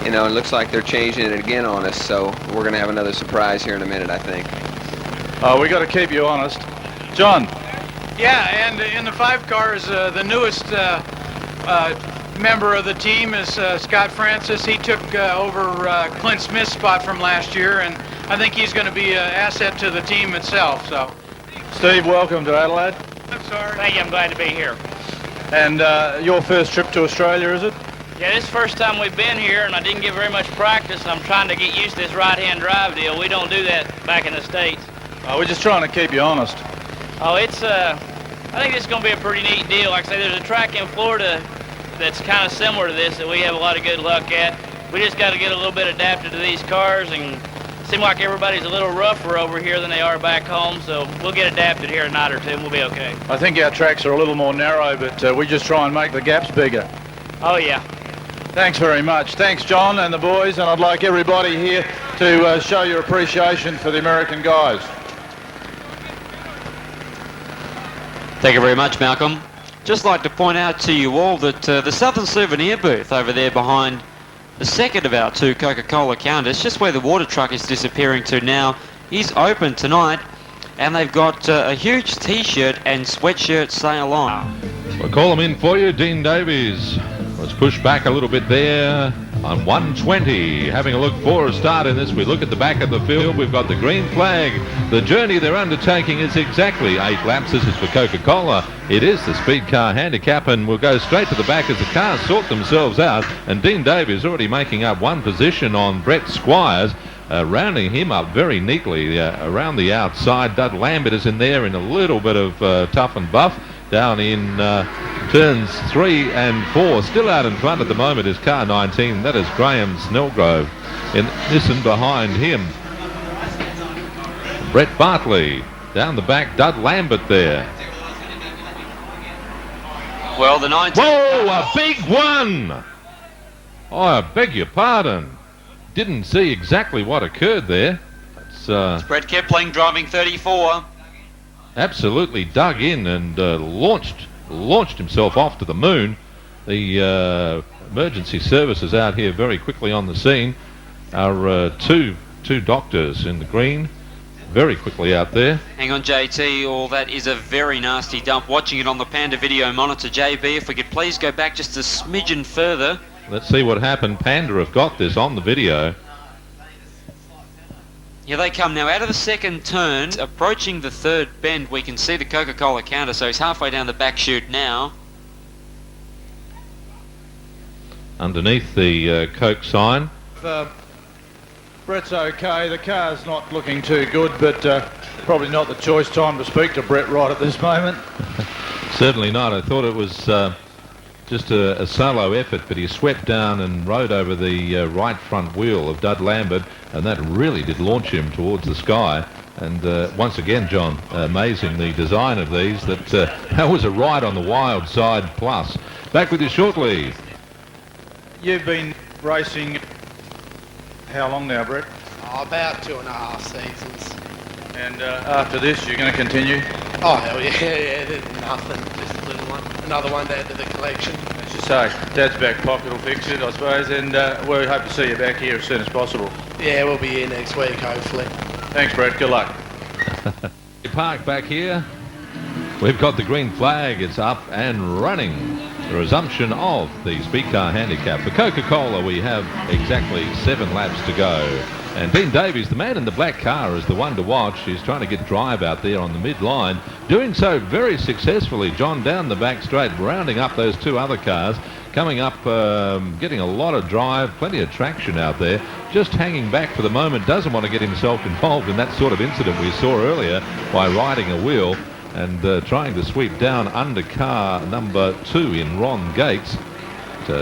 you know, it looks like they're changing it again on us. So we're going to have another surprise here in a minute, I think. We got to keep you honest, John. Yeah, and in the 5 cars, the newest member of the team is Scott Francis. He took over Clint Smith's spot from last year, and I think he's going to be an asset to the team itself. So, Steve, welcome to Adelaide. I'm sorry. Thank you, I'm glad to be here. And your first trip to Australia, is it? Yeah, this is the first time we've been here, and I didn't get very much practice, and I'm trying to get used to this right-hand drive deal. We don't do that back in the States. We're just trying to keep you honest. Oh, it's, I think this is going to be a pretty neat deal. Like I say, there's a track in Florida that's kind of similar to this that we have a lot of good luck at. We just got to get a little bit adapted to these cars, and it seems like everybody's a little rougher over here than they are back home, so we'll get adapted here a night or two, and we'll be okay. I think our tracks are a little more narrow, but we just try and make the gaps bigger. Oh, yeah. Thanks very much. Thanks, John and the boys, and I'd like everybody here to show your appreciation for the American guys. Thank you very much, Malcolm. Just like to point out to you all that the Southern Souvenir booth over there behind the second of our 2 Coca-Cola counters, just where the water truck is disappearing to now, is open tonight, and they've got a huge T-shirt and sweatshirt sale on. We'll call them in for you, Dean Davies. Let's push back a little bit there on 120. Having a look for a start in this, we look at the back of the field. We've got the green flag. The journey they're undertaking is exactly 8 laps. This is for Coca-Cola. It is the Speed Car Handicap, and we'll go straight to the back as the cars sort themselves out. And Dean Davies already making up 1 position on Brett Squires, rounding him up very neatly around the outside. Dud Lambert is in there in a little bit of tough and buff. Down in turns 3 and 4, still out in front at the moment is car 19. That is Graham Snellgrove. And Nissen behind him. Brett Bartley down the back. Dud Lambert there. Well, the 19... Whoa, a big one! Oh, I beg your pardon. Didn't see exactly what occurred there. It's Brett Kipling driving 34. Absolutely dug in and launched himself off to the moon. The emergency services out here very quickly on the scene. Our two doctors in the green very quickly out there. Hang on, JT, all that is a very nasty dump. Watching it on the Panda video monitor. JB, if we could please go back just a smidgen further. Let's see what happened. Panda have got this on the video. Here they come now out of the second turn, approaching the third bend. We can see the Coca-Cola counter, so he's halfway down the back chute now. Underneath the Coke sign. Brett's okay. The car's not looking too good, but probably not the choice time to speak to Brett right at this moment. Certainly not. I thought it was just a solo effort, but he swept down and rode over the right front wheel of Dud Lambert, and that really did launch him towards the sky. And once again, John, amazing the design of these. That was a ride on the wild side plus. Back with you shortly. You've been racing how long now, Brett? About 2.5 seasons. And after this, you're going to continue? Oh, hell yeah, there's nothing. Just a little one. Another one to add to the collection. As you say, Dad's back pocket will fix it, I suppose, and we hope to see you back here as soon as possible. Yeah, we'll be here next week, hopefully. Thanks, Brett. Good luck. Park back here. We've got the green flag. It's up and running. The resumption of the Speed Car Handicap. For Coca-Cola, we have exactly 7 laps to go. And Dean Davies, the man in the black car, is the one to watch. He's trying to get drive out there on the mid-line. Doing so very successfully, John, down the back straight, rounding up those 2 other cars. Coming up, getting a lot of drive, plenty of traction out there. Just hanging back for the moment, doesn't want to get himself involved in that sort of incident we saw earlier by riding a wheel and trying to sweep down under car number 2 in Ron Gates.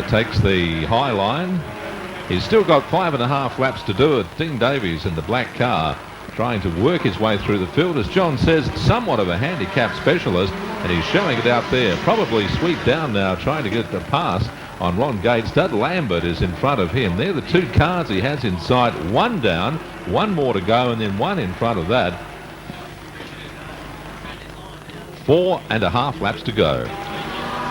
Takes the high line. He's still got 5.5 laps to do it. Dean Davies in the black car trying to work his way through the field. As John says, somewhat of a handicap specialist, and he's showing it out there. Probably sweep down now, trying to get the pass on Ron Gates. Dud Lambert is in front of him. They're the 2 cars he has in sight. 1 down, 1 more to go, and then 1 in front of that. 4.5 laps to go.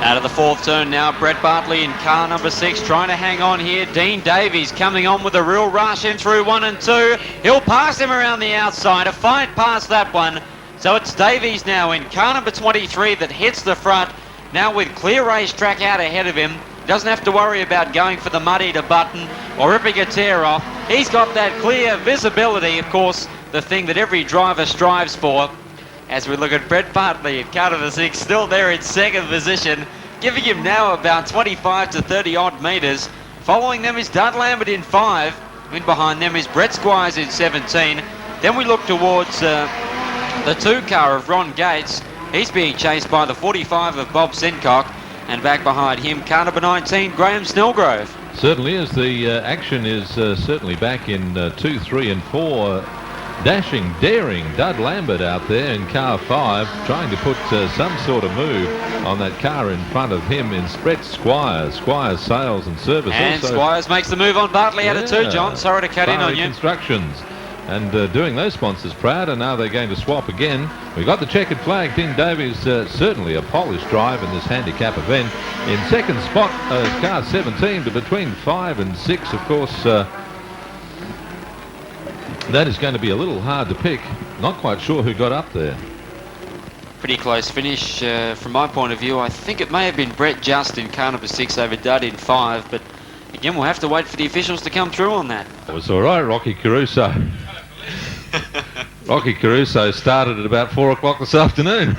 Out of the 4th turn now, Brett Bartley in car number 6 trying to hang on here. Dean Davies coming on with a real rush in through 1 and 2. He'll pass him around the outside, a fight past that one. So it's Davies now in car number 23 that hits the front. Now with clear racetrack out ahead of him. Doesn't have to worry about going for the mud-eater button or ripping a tear off. He's got that clear visibility, of course, the thing that every driver strives for. As we look at Brett Bartley in car number 6, still there in 2nd position, giving him now about 25 to 30 odd metres. Following them is Dud Lambert in 5. In behind them is Brett Squires in 17. Then we look towards the 2 car of Ron Gates. He's being chased by the 45 of Bob Sincock. And back behind him, car number 19, Graham Snellgrove. Certainly is. The action is certainly back in 2, 3 and 4. Dashing, daring Dud Lambert out there in car 5, trying to put some sort of move on that car in front of him in Brett Squires. Squires sales and service. And also, Squires makes the move on Bartley out of 2, John. Sorry to cut in on you. Constructions. And doing those sponsors proud, and now they're going to swap again. We got the checkered flag. Dean Davies, certainly a polished drive in this handicap event. In 2nd spot, car 17, but between 5 and 6, of course, that is going to be a little hard to pick. Not quite sure who got up there. Pretty close finish from my point of view. I think it may have been Brett Just in car number 6 over Dud in 5, but again, we'll have to wait for the officials to come through on that. It was all right, Rocky Caruso. Rocky Caruso started at about 4 o'clock this afternoon.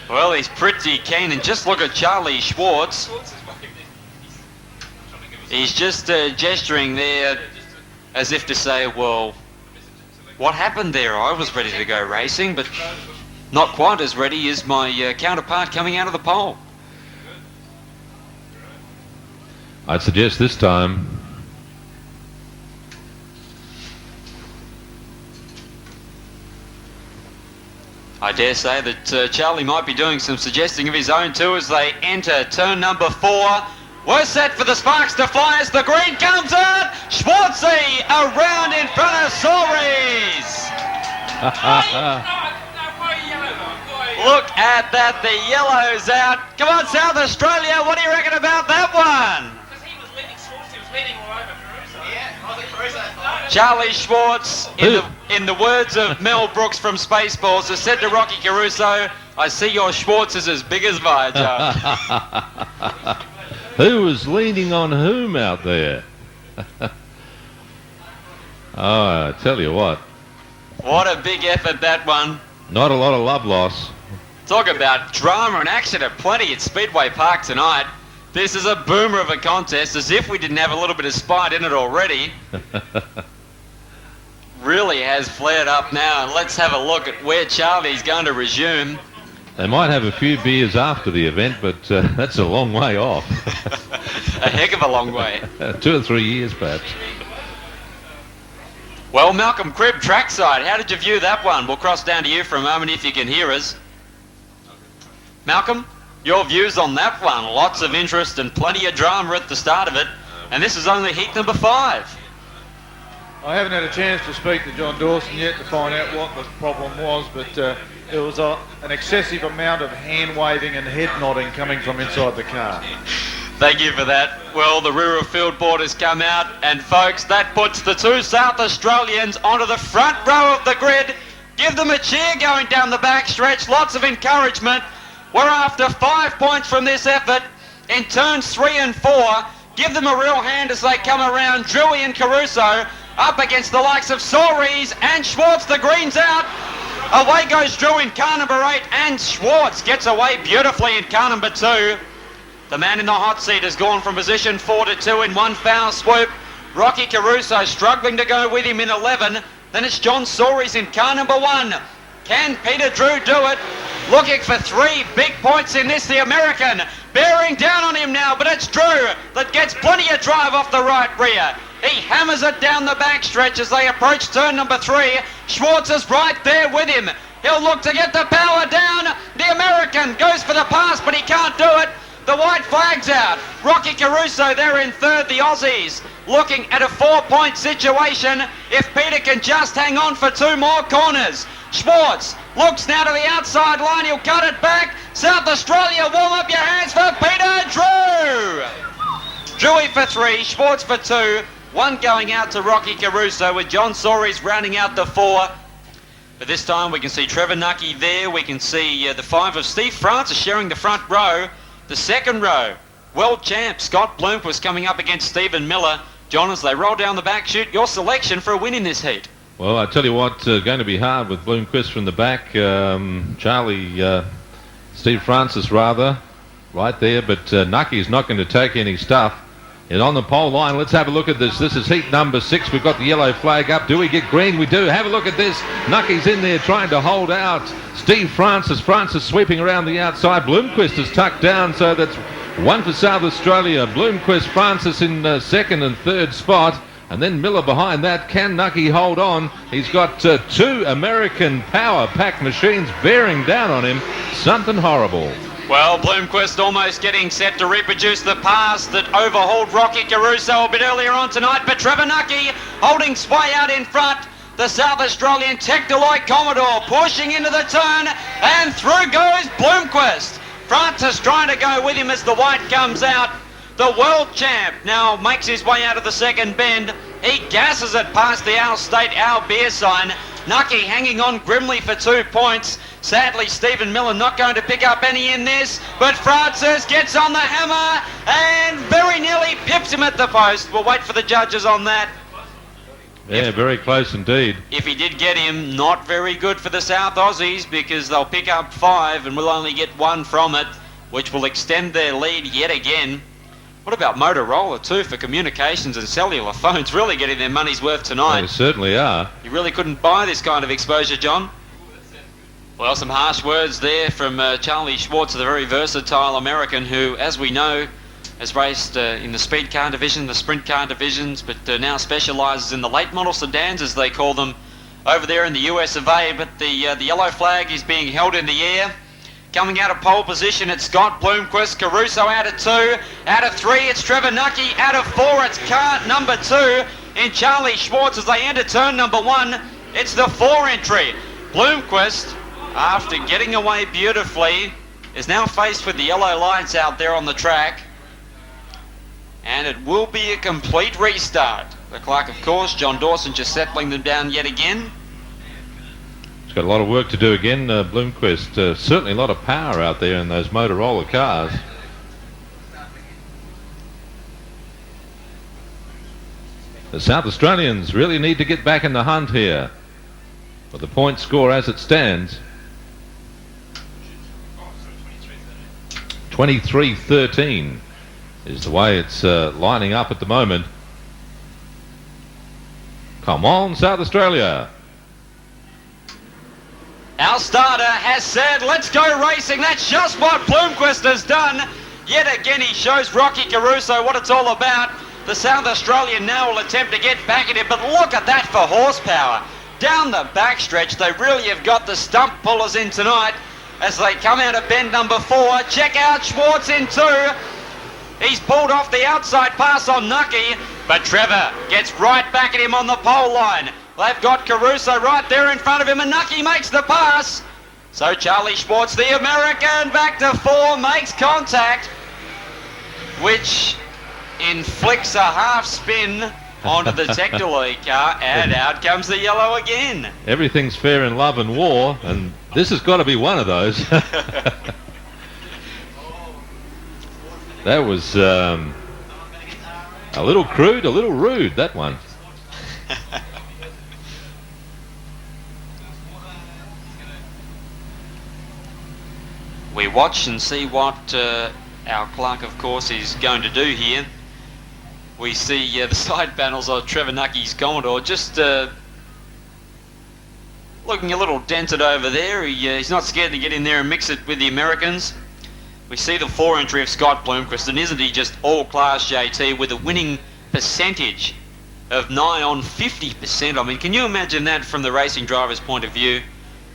Well, he's pretty keen, and just look at Charlie Schwartz. He's just gesturing there as if to say, well, what happened there? I was ready to go racing, but not quite as ready as my counterpart coming out of the pole. I'd suggest this time I dare say that Charlie might be doing some suggesting of his own too as they enter turn number 4. We're set for the sparks to fly as the green comes out. Schwartzy around in front of Soaries. Look at that, the yellow's out. Come on, South Australia, what do you reckon about that one? Charlie Schwartz, in the words of Mel Brooks from Spaceballs, has said to Rocky Caruso, I see your Schwartz is as big as Viajar. Who was leaning on whom out there? Oh, I tell you what. What a big effort, that one. Not a lot of love loss. Talk about drama and action aplenty at Speedway Park tonight. This is a boomer of a contest, as if we didn't have a little bit of spite in it already. Really has flared up now, and let's have a look at where Charlie's going to resume. They might have a few beers after the event, but that's a long way off. A heck of a long way. 2 or 3 years, perhaps. Well, Malcolm Cribb, trackside, how did you view that one? We'll cross down to you for a moment if you can hear us. Malcolm, your views on that one? Lots of interest and plenty of drama at the start of it, and this is only heat number 5. I haven't had a chance to speak to John Dawson yet to find out what the problem was, but there was an excessive amount of hand waving and head nodding coming from inside the car. Thank you for that. Well, the rear of field board has come out, and folks, that puts the 2 South Australians onto the front row of the grid. Give them a cheer going down the back stretch. Lots of encouragement. We're after 5 points from this effort in turns 3 and 4. Give them a real hand as they come around. Drewy and Caruso up against the likes of Soares and Schwartz. The green's out. Away goes Drew in car number 8, and Schwartz gets away beautifully in car number 2. The man in the hot seat has gone from position 4 to 2 in one foul swoop. Rocky Caruso struggling to go with him in 11. Then it's John Soares in car number 1. Can Peter Drew do it? Looking for 3 big points in this, the American. Bearing down on him now, but it's Drew that gets plenty of drive off the right rear. He hammers it down the back stretch as they approach turn number 3. Schwartz is right there with him. He'll look to get the power down. The American goes for the pass, but he can't do it. The white flag's out. Rocky Caruso there in third. The Aussies looking at a 4-point situation. If Peter can just hang on for 2 more corners. Schwartz looks now to the outside line. He'll cut it back. South Australia, warm up your hands for Peter Drew. Drewy for 3, Schwartz for 2. 1 going out to Rocky Caruso, with John Soares rounding out the 4. But this time we can see Trevor Nucky there. We can see the 5 of Steve Francis sharing the front row. The second row, world champ Scott Bloomquist coming up against Stephen Miller. John, as they roll down the back chute, your selection for a win in this heat? Well, I tell you what, going to be hard with Bloomquist from the back. Steve Francis rather, right there. But Nucky's not going to take any stuff. And on the pole line, let's have a look at this. This is heat number 6. We've got the yellow flag up. Do we get green? We do. Have a look at this. Nucky's in there trying to hold out Steve Francis. Francis sweeping around the outside. Bloomquist is tucked down, so that's 1 for South Australia. Bloomquist, Francis in second and third spot. And then Miller behind that. Can Nucky hold on? He's got 2 American power pack machines bearing down on him. Something horrible. Well, Bloomquist almost getting set to reproduce the pass that overhauled Rocky Caruso a bit earlier on tonight, but Trevor Nucky holding sway out in front. The South Australian Tectaloid Commodore pushing into the turn, and through goes Bloomquist. Francis trying to go with him as the white comes out. The world champ now makes his way out of the second bend. He gasses it past the Al State Al beer sign. Nucky hanging on grimly for 2 points. Sadly, Stephen Miller not going to pick up any in this, but Francis gets on the hammer and very nearly pips him at the post. We'll wait for the judges on that. Yeah, very close indeed. If he did get him, not very good for the South Aussies, because they'll pick up 5 and we'll only get 1 from it, which will extend their lead yet again. What about Motorola too for communications and cellular phones? Really getting their money's worth tonight. They certainly are. You really couldn't buy this kind of exposure, John. Well, some harsh words there from Charlie Schwartz, the very versatile American who, as we know, has raced in the speed car division, the sprint car divisions, but now specialises in the late model sedans, as they call them, over there in the US of A. But the yellow flag is being held in the air. Coming out of pole position, it's Scott Bloomquist. Caruso out of 2. Out of 3, it's Trevor Nucky. Out of 4, it's car number 2 in Charlie Schwartz as they enter turn number 1. It's the 4 entry. Bloomquist, after getting away beautifully, is now faced with the yellow lights out there on the track. And it will be a complete restart. The clock, of course, John Dawson just settling them down yet again. He's got a lot of work to do again, Bloomquist. Certainly a lot of power out there in those Motorola cars. The South Australians really need to get back in the hunt here. But the point score as it stands, 23-13 is the way it's lining up at the moment. Come on, South Australia. Our starter has said, let's go racing. That's just what Bloomquist has done. Yet again, he shows Rocky Caruso what it's all about. The South Australian now will attempt to get back at him, but look at that for horsepower. Down the backstretch, they really have got the stump pullers in tonight as they come out of bend number 4. Check out Schwartz in 2. He's pulled off the outside pass on Nucky, but Trevor gets right back at him on the pole line. They've got Caruso right there in front of him, and Nucky makes the pass. So Charlie Schwartz, the American, back to 4, makes contact, which inflicts a half spin onto the Tectaloy car, and out comes the yellow again. Everything's fair in love and war, and this has got to be one of those. That was a little crude, a little rude, that one. We watch and see what our clerk, of course, is going to do here. We see the side panels of Trevor Nucky's Commodore just looking a little dented over there. He's not scared to get in there and mix it with the Americans. We see the 4 entry of Scott Bloomquist, and isn't he just all-class, JT, with a winning percentage of nigh on 50%. I mean, can you imagine that from the racing driver's point of view?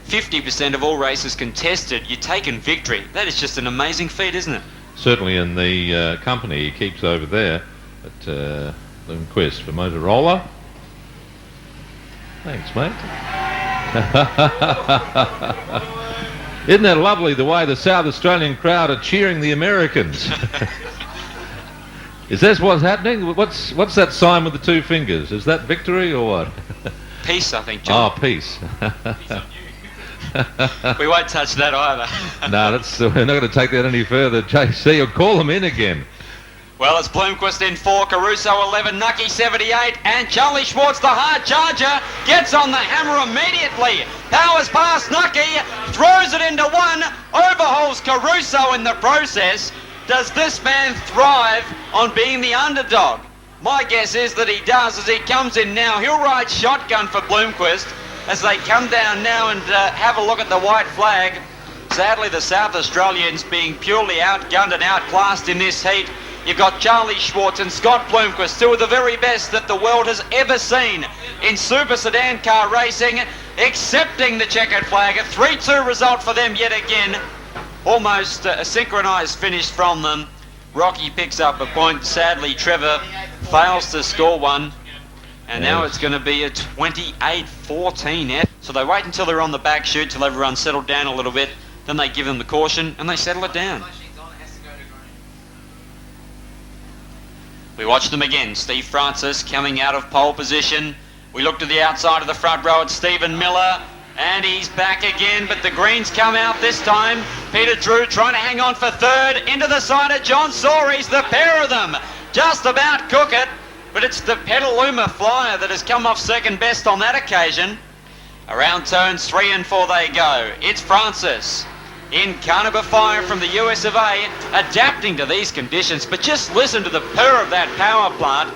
50% of all races contested, you're taking victory. That is just an amazing feat, isn't it? Certainly in the company he keeps over there at Bloomquist for Motorola. Thanks, mate. Isn't that lovely the way the South Australian crowd are cheering the Americans? Is that what's happening? What's that sign with the 2 fingers? Is that victory or what? Peace, I think, John. Oh, peace. We won't touch that either. No, we're not going to take that any further. JC, you'll call them in again. Well, it's Bloomquist in 4, Caruso 11, Nucky 78, and Charlie Schwartz, the hard charger, gets on the hammer immediately. Powers past Nucky, throws it into 1, overhauls Caruso in the process. Does this man thrive on being the underdog? My guess is that he does as he comes in now. He'll ride shotgun for Bloomquist as they come down now and have a look at the white flag. Sadly, the South Australians being purely outgunned and outclassed in this heat. You've got Charlie Schwartz and Scott Bloomquist, 2 of the very best that the world has ever seen in super sedan car racing, accepting the checkered flag. A 3-2 result for them yet again. Almost a synchronised finish from them. Rocky picks up a point. Sadly, Trevor fails to score one. And now it's going to be a 28-14. So they wait until they're on the back chute, till everyone's settled down a little bit. Then they give them the caution and they settle it down. We watch them again. Steve Francis coming out of pole position. We look to the outside of the front row at Stephen Miller. And he's back again, but the greens come out this time. Peter Drew trying to hang on for 3rd. Into the side of John Soaries. The pair of them just about cook it. But it's the Petaluma Flyer that has come off 2nd best on that occasion. Around turns 3 and 4 they go. It's Francis in Carnaby Fire from the US of A, adapting to these conditions. But just listen to the purr of that power plant.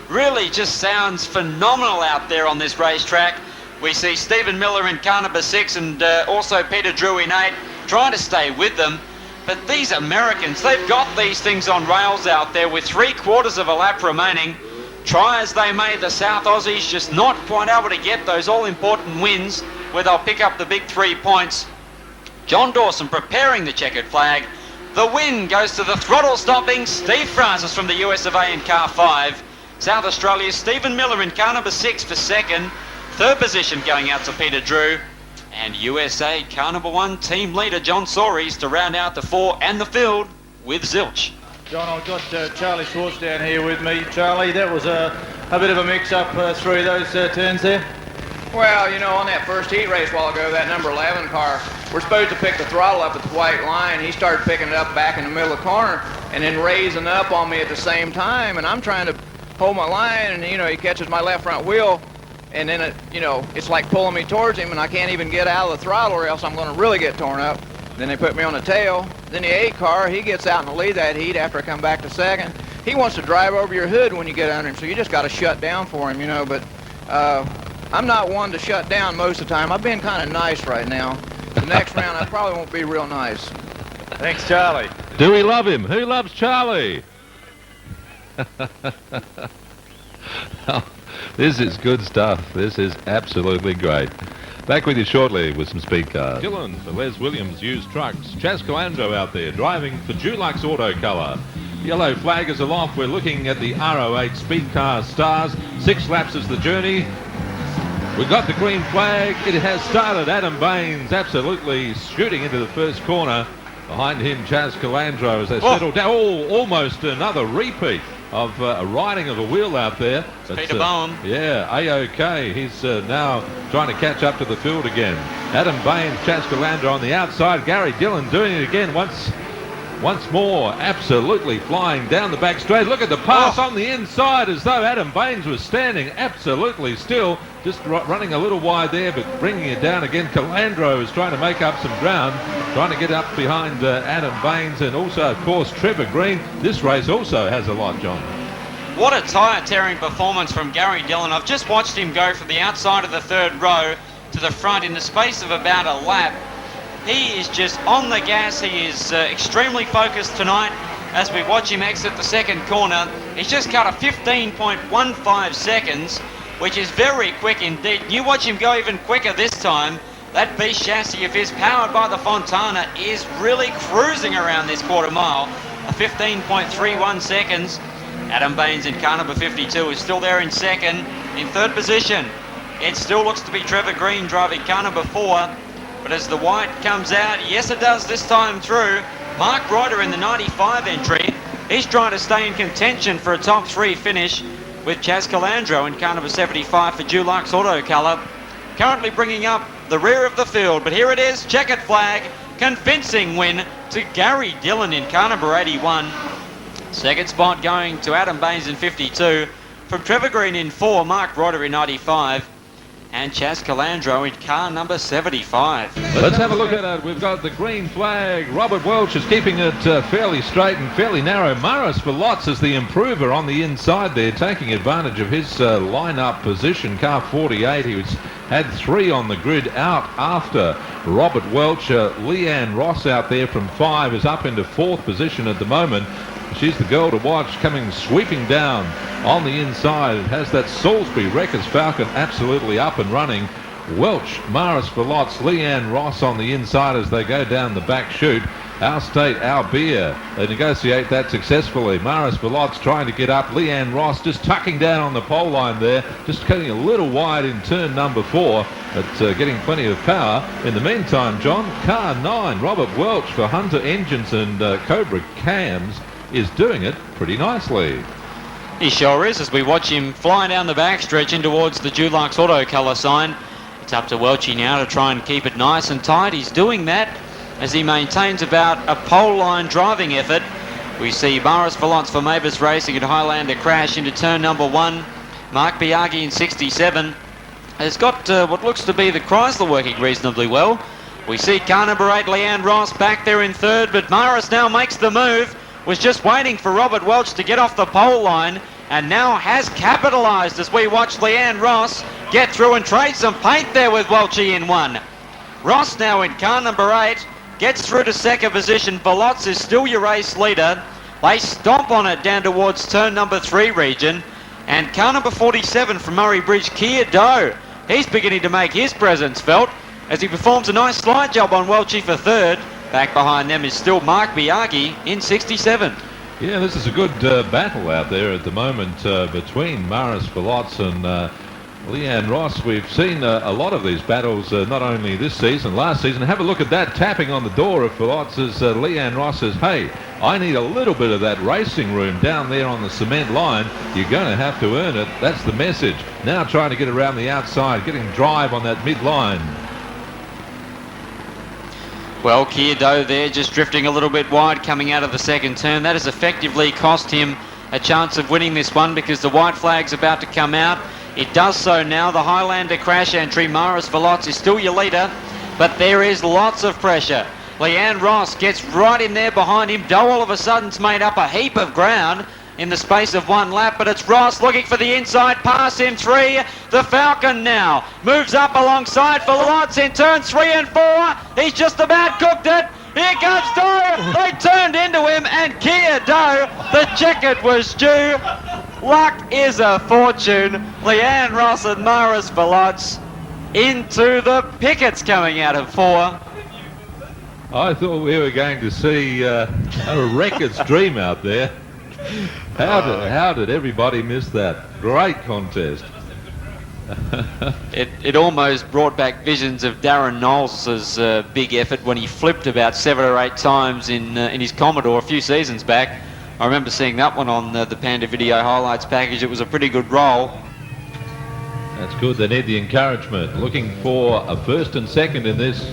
Really just sounds phenomenal out there on this racetrack. We see Stephen Miller in Carnaby 6 and also Peter Drew in 8, trying to stay with them. But these Americans, they've got these things on rails out there with 3/4 of a lap remaining. Try as they may, the South Aussies just not quite able to get those all-important wins where they'll pick up the big 3 points. John Dawson preparing the checkered flag. The win goes to the throttle-stopping Steve Francis from the US of A in car 5. South Australia's Stephen Miller in Carnaby 6 for 2nd. 3rd position going out to Peter Drew. And USA car number 1 team leader John Soaries to round out the 4 and the field with Zilch. John, I've got Charlie Schwartz down here with me. Charlie, that was a bit of a mix-up through those turns there. Well, you know, on that first heat race a while ago, that number 11 car, we're supposed to pick the throttle up at the white line. He started picking it up back in the middle of the corner and then raising up on me at the same time. And I'm trying to hold my line, and, you know, he catches my left front wheel. And then, it's like pulling me towards him, and I can't even get out of the throttle or else I'm going to really get torn up. Then they put me on the tail. Then the 8 car, he gets out in the lead that heat after I come back to 2nd. He wants to drive over your hood when you get under him, so you just got to shut down for him, you know. But I'm not one to shut down most of the time. I've been kind of nice right now. The next round, I probably won't be real nice. Thanks, Charlie. Do we love him? Who loves Charlie? Oh, this is good stuff. This is absolutely great. Back with you shortly with some speed cars. Dylan for Les Williams Used Trucks. Chaz Calandro out there driving for Dulux Auto Colour. Yellow flag is aloft. We're looking at the RO8 Speed Car Stars. 6 laps is the journey. We've got the green flag. It has started. Adam Baines absolutely shooting into the first corner. Behind him, Chaz Calandro as they settle down. Oh, almost another repeat of a riding of a wheel out there. Peter Bowen. Yeah, A-OK. He's now trying to catch up to the field again. Adam Baines, Chaz Calandro on the outside. Gary Dillon doing it again once more, absolutely flying down the back straight. Look at the pass on the inside as though Adam Baines was standing absolutely still, just running a little wide there, but bringing it down again. Calandro is trying to make up some ground, trying to get up behind Adam Baines, and also, of course, Trevor Green. This race also has a lot, John. What a tyre-tearing performance from Gary Dillon. I've just watched him go from the outside of the third row to the front in the space of about a lap. He is just on the gas. He is extremely focused tonight as we watch him exit the second corner. He's just cut a 15.15 seconds, which is very quick indeed. You watch him go even quicker this time. That beast chassis of his, powered by the Fontana, is really cruising around this quarter mile. A 15.31 seconds. Adam Baines in car number 52 is still there in second. In third position, it still looks to be Trevor Green driving car number 4. But as the white comes out, yes it does this time through, Mark Reuter in the 95 entry. He's trying to stay in contention for a top 3 finish with Chaz Calandro in car number 75 for Dulux Auto Colour. Currently bringing up the rear of the field, but here it is, checkered flag, convincing win to Gary Dillon in car number 81. Second spot going to Adam Baines in 52, from Trevor Green in 4, Mark Reuter in 95. And Chaz Calandro in car number 75. Let's have a look at it. We've got the green flag. Robert Welch is keeping it fairly straight and fairly narrow. Maris Velots is the improver on the inside there, taking advantage of his line-up position. Car 48, had 3 on the grid out after Robert Welch. Leanne Ross out there from 5 is up into 4th position at the moment. She's the girl to watch, coming sweeping down on the inside. It has that Salisbury Wreckers Falcon absolutely up and running. Welch, Maris Velots, Leanne Ross on the inside as they go down the back chute. Our State, Our Beer, they negotiate that successfully. Maris Velots trying to get up. Leanne Ross just tucking down on the pole line there, just getting a little wide in turn number 4, but getting plenty of power. In the meantime, John, car 9, Robert Welch for Hunter Engines and Cobra Cams, is doing it pretty nicely. He sure is, as we watch him fly down the backstretch in towards the Dulux Auto Colour sign. It's up to Welchie now to try and keep it nice and tight. He's doing that as he maintains about a pole line driving effort. We see Maris Velots for Mavis Racing at Highlander crash into turn number 1. Mark Biaggi in 67 has got what looks to be the Chrysler working reasonably well. We see car number 8, Leanne Ross, back there in third, but Maris now makes the move. Was just waiting for Robert Welch to get off the pole line, and now has capitalised as we watch Leanne Ross get through and trade some paint there with Welchie in 1. Ross now in car number 8, gets through to second position. Velots is still your race leader. They stomp on it down towards turn number 3 region, and car number 47 from Murray Bridge, Kia Doe. He's beginning to make his presence felt as he performs a nice slide job on Welchie for third. Back behind them is still Mark Biaggi in 67. Yeah, this is a good battle out there at the moment between Maris Velots and Leanne Ross. We've seen a lot of these battles, not only this season, last season. Have a look at that tapping on the door of Velots as Leanne Ross says, hey, I need a little bit of that racing room down there on the cement line. You're going to have to earn it. That's the message. Now trying to get around the outside, getting drive on that mid-line. Well, Kia Doe there just drifting a little bit wide coming out of the second turn. That has effectively cost him a chance of winning this one because the white flag's about to come out. It does so now. The Highlander crash entry, Maris Velots, is still your leader, but there is lots of pressure. Leanne Ross gets right in there behind him. Doe all of a sudden's made up a heap of ground. in the space of one lap, but it's Ross looking for the inside pass in 3. The Falcon now moves up alongside for lots in turns 3 and 4. He's just about cooked it. Here comes Doe. They turned into him, and Kia Doe, the checkered was due. Luck is a fortune. Leanne Ross and Maris Velots into the pickets coming out of 4. I thought we were going to see a record's dream out there. How did everybody miss that? Great contest. It almost brought back visions of Darren Knowles' big effort when he flipped about 7 or 8 times in his Commodore a few seasons back. I remember seeing that one on the Panda Video Highlights package. It was a pretty good roll. That's good. They need the encouragement. Looking for a first and second in this.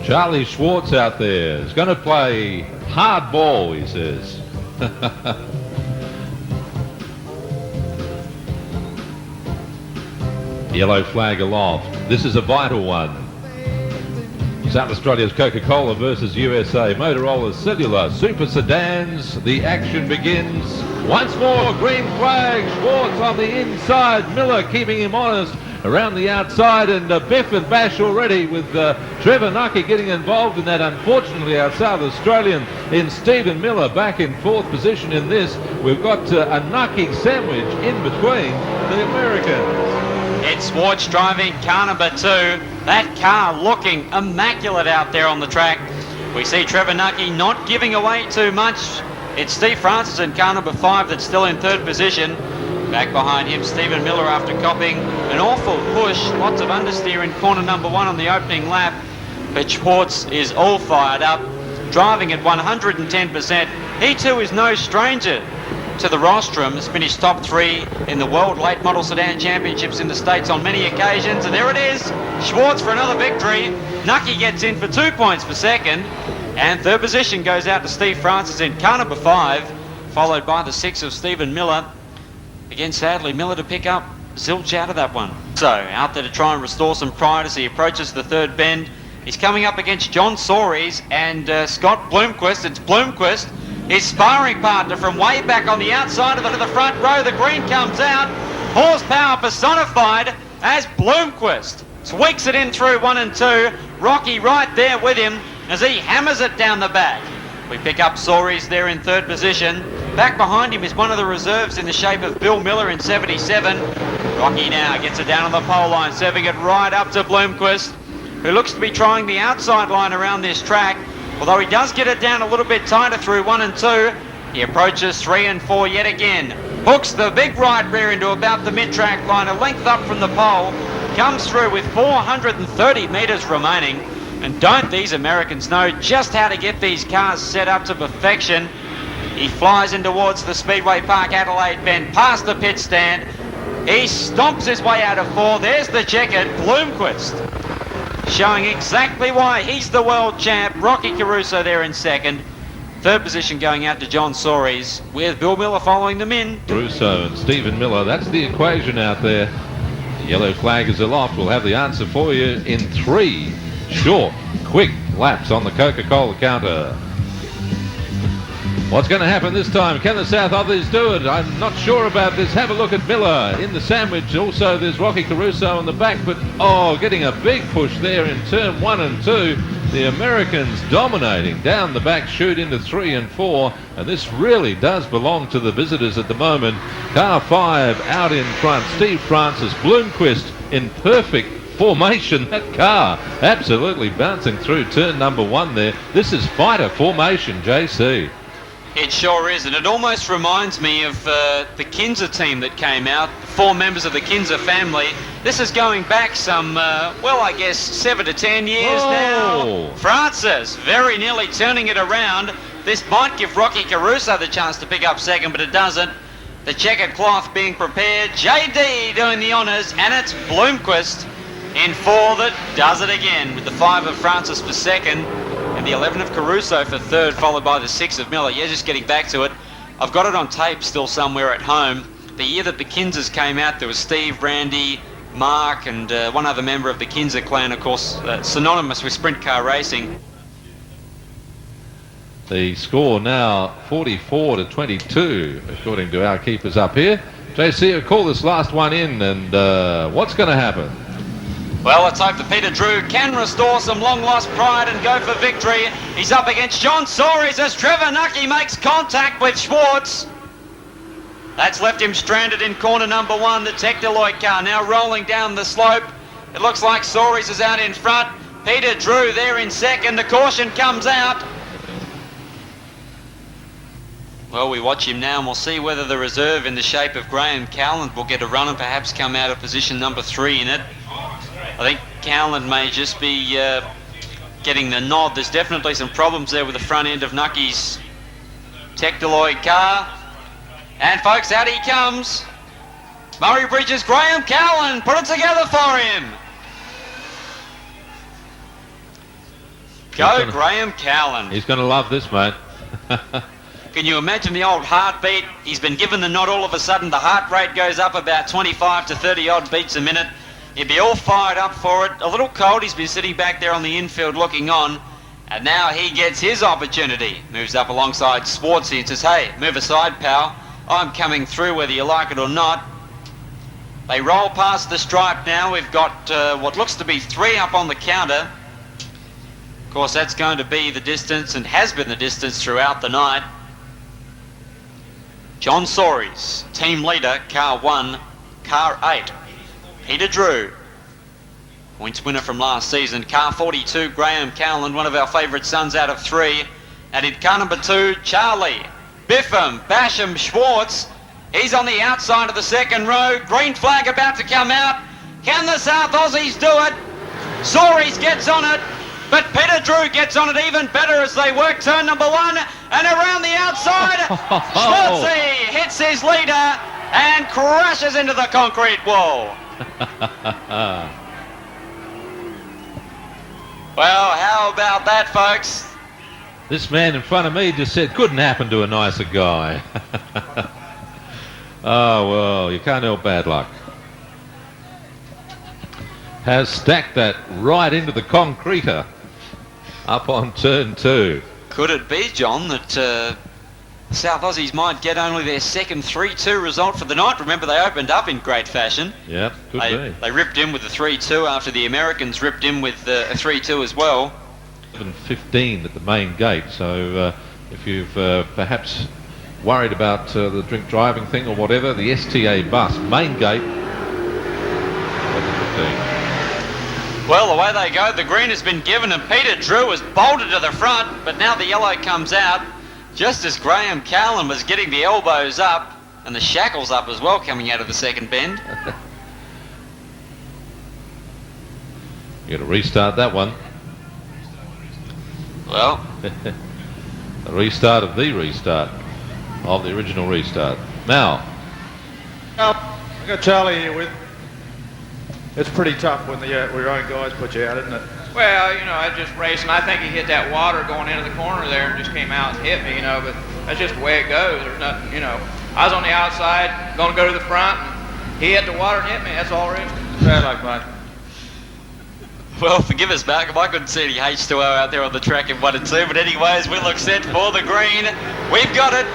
Charlie Schwartz out there is going to play hard ball, he says. Yellow flag aloft. This is a vital one. South Australia's Coca-Cola versus USA. Motorola Cellular Super Sedans. The action begins. Once more, green flag. Schwartz on the inside. Miller keeping him honest. Around the outside, and Biff and Bash already with Trevor Nucky getting involved in that. Unfortunately, our South Australian in Stephen Miller back in 4th position in this. We've got a Nucky sandwich in between the Americans. Ed Schwartz driving car number 2. That car looking immaculate out there on the track. We see Trevor Nucky not giving away too much. It's Steve Francis in car number 5 that's still in 3rd position. Back behind him, Stephen Miller after copying an awful push. Lots of understeer in corner number 1 on the opening lap. But Schwartz is all fired up, driving at 110%. He too is no stranger to the rostrum. Has finished top 3 in the World Late Model Sedan Championships in the States on many occasions. And there it is, Schwartz for another victory. Nucky gets in for 2 points for second. And 3rd position goes out to Steve Francis in car number 5, followed by the 6 of Stephen Miller. Again, sadly, Miller to pick up zilch out of that one. So, out there to try and restore some pride as he approaches the 3rd bend. He's coming up against John Soaries and Scott Bloomquist. It's Bloomquist, his sparring partner from way back on the outside of the front row. The green comes out. Horsepower personified as Bloomquist tweaks it in through 1 and 2. Rocky right there with him as he hammers it down the back. We pick up Soaries there in 3rd position. Back behind him is one of the reserves in the shape of Bill Miller in 77. Rocky now gets it down on the pole line, serving it right up to Bloomquist, who looks to be trying the outside line around this track. Although he does get it down a little bit tighter through 1 and 2. He approaches 3 and 4 yet again. Hooks the big right rear into about the mid-track line, a length up from the pole. Comes through with 430 metres remaining. And don't these Americans know just how to get these cars set up to perfection? He flies in towards the Speedway Park Adelaide bend, past the pit stand. He stomps his way out of 4. There's the checkered Bloomquist, showing exactly why he's the world champ. Rocky Caruso there in 2nd. 3rd position going out to John Soaries, with Bill Miller following them in. Caruso and Stephen Miller, that's the equation out there. The yellow flag is aloft. We'll have the answer for you in 3 short, quick laps on the Coca-Cola counter. What's going to happen this time? Can the South Aussies do it? I'm not sure about this. Have a look at Miller in the sandwich. Also, there's Rocky Caruso on the back, but getting a big push there in turn 1 and 2. The Americans dominating down the back chute into 3 and 4, and this really does belong to the visitors at the moment. Car 5 out in front. Steve Francis, Bloomquist in perfect formation. That car absolutely bouncing through turn number 1 there. This is fighter formation, JC. It sure is, and it almost reminds me of the Kinser team that came out, 4 members of the Kinser family. This is going back some, I guess 7 to 10 years now. Francis very nearly turning it around. This might give Rocky Caruso the chance to pick up 2nd, but it doesn't. The checkered cloth being prepared. JD doing the honours, and it's Bloomquist in 4 that does it again, with the 5 of Francis for 2nd. And the 11 of Caruso for 3rd, followed by the 6 of Miller. Yeah, just getting back to it. I've got it on tape still somewhere at home. The year that the Kinsers came out, there was Steve, Randy, Mark, and one other member of the Kinser clan, of course, synonymous with sprint car racing. The score now 44 to 22, according to our keepers up here. JC, will call this last one in, and what's going to happen? Well, let's hope that Peter Drew can restore some long-lost pride and go for victory. He's up against John Soares as Trevor Nucky makes contact with Schwartz. That's left him stranded in corner number 1. The Tech Deloitte car now rolling down the slope. It looks like Soares is out in front. Peter Drew there in second. The caution comes out. Well, we watch him now and we'll see whether the reserve in the shape of Graham Cowland will get a run and perhaps come out of position number 3 in it. I think Cowland may just be getting the nod. There's definitely some problems there with the front end of Nucky's Tech Deloitte car. And folks, out he comes. Murray Bridges, Graham Cowland, put it together for him. Go Graham Cowland. He's going to love this, mate. Can you imagine the old heartbeat? He's been given the nod, all of a sudden the heart rate goes up about 25 to 30 odd beats a minute. He'd be all fired up for it. A little cold, he's been sitting back there on the infield looking on. And now he gets his opportunity. Moves up alongside Swartzy and says, hey, move aside, pal. I'm coming through whether you like it or not. They roll past the stripe now. We've got what looks to be 3 up on the counter. Of course, that's going to be the distance and has been the distance throughout the night. John Soares, team leader, car 1, car 8. Peter Drew, points winner from last season. Car 42, Graham Cowland, one of our favourite sons out of 3. And in car number 2, Charlie Biffam Basham Schwartz. He's on the outside of the second row. Green flag about to come out. Can the South Aussies do it? Soares gets on it, but Peter Drew gets on it even better as they work turn number 1. And around the outside, Schwartzy hits his leader and crashes into the concrete wall. Well, how about that, folks? This man in front of me just said, couldn't happen to a nicer guy. Oh, well, you can't help bad luck. Has stacked that right into the concreter up on turn 2. Could it be, John, that South Aussies might get only their second 3-2 result for the night? Remember, they opened up in great fashion. Yep, could be. They ripped in with the 3-2 after the Americans ripped in with a 3-2 as well. 7:15 at the main gate, so if you've perhaps worried about the drink driving thing or whatever, the STA bus, main gate, 7:15. Well, away they go. The green has been given and Peter Drew has bolted to the front, but now the yellow comes out just as Graham Cowland was getting the elbows up and the shackles up as well coming out of the second bend. You got to restart that one. Well, a restart of the restart of the original restart. Now, I got Charlie here with. It's pretty tough when your own guys put you out, isn't it? Well, you know, I just raced, and I think he hit that water going into the corner there and just came out and hit me, you know, but that's just the way it goes. There's nothing, you know. I was on the outside, going to go to the front, and he hit the water and hit me. That's all there is. Bad luck, mate. well, forgive us, Malcolm. I couldn't see any H2O out there on the track in 1 and 2, but anyways, we look set for the green. We've got it.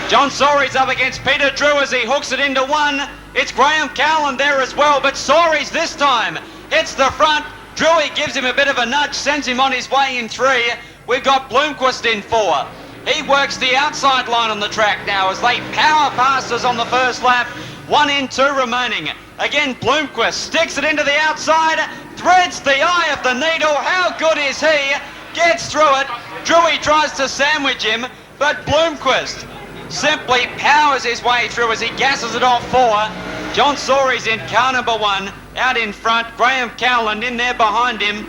John Soares up against Peter Drew as he hooks it into 1. It's Graham Cowland there as well, but Soares this time hits the front. Drewy gives him a bit of a nudge, sends him on his way in 3. We've got Bloomquist in 4. He works the outside line on the track now as they power past us on the first lap. 1 in 2 remaining. Again, Bloomquist sticks it into the outside, threads the eye of the needle. How good is he? Gets through it. Drewy tries to sandwich him, but Bloomquist simply powers his way through as he gasses it off 4. John Soares in car number 1, out in front. Graham Cowland in there behind him.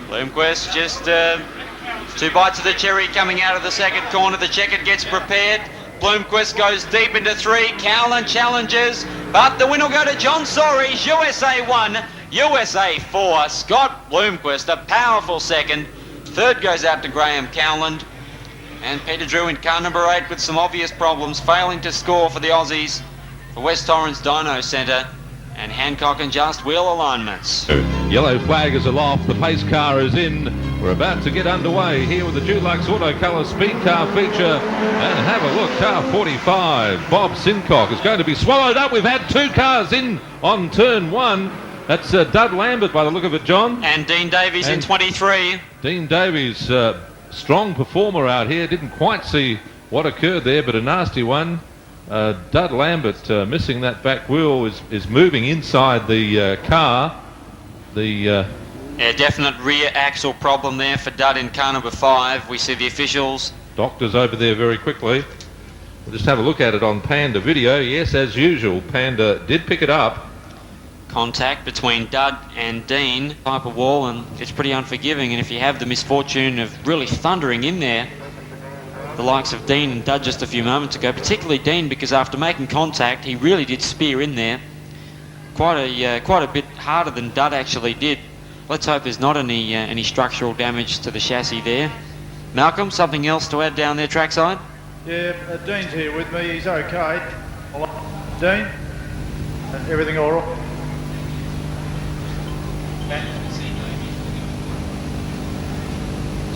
Bloomquist just 2 bites of the cherry coming out of the second corner. The checkered gets prepared. Bloomquist goes deep into 3. Cowland challenges, but the win will go to John Soares. USA 1, USA 4. Scott Bloomquist, a powerful second. Third goes out to Graham Cowland. And Peter Drew in car number 8 with some obvious problems, failing to score for the Aussies. For West Torrens Dyno Centre and Hancock and Just wheel alignments. Yellow flag is aloft, the pace car is in. We're about to get underway here with the Dulux Auto Colour Speed Car feature, and have a look. Car 45, Bob Sincock, is going to be swallowed up. We've had two cars in on turn one. That's Dud Lambert by the look of it, John. And Dean Davies in 23. Dean Davies, strong performer out here. Didn't quite see what occurred there, but a nasty one. Dud Lambert missing that back wheel, is moving inside the car. Yeah, definite rear axle problem there for Dud in car number 5. We see the officials. Doctor's over there very quickly. We'll just have a look at it on Panda video. Yes, as usual, Panda did pick it up. Contact between Dud and Dean, type of wall, and it's pretty unforgiving. And if you have the misfortune of really thundering in there, the likes of Dean and Dud just a few moments ago, particularly Dean, because after making contact, he really did spear in there. Quite a bit harder than Dud actually did. Let's hope there's not any structural damage to the chassis there. Malcolm, something else to add down there trackside? Yeah, Dean's here with me. He's okay. Dean, everything all right?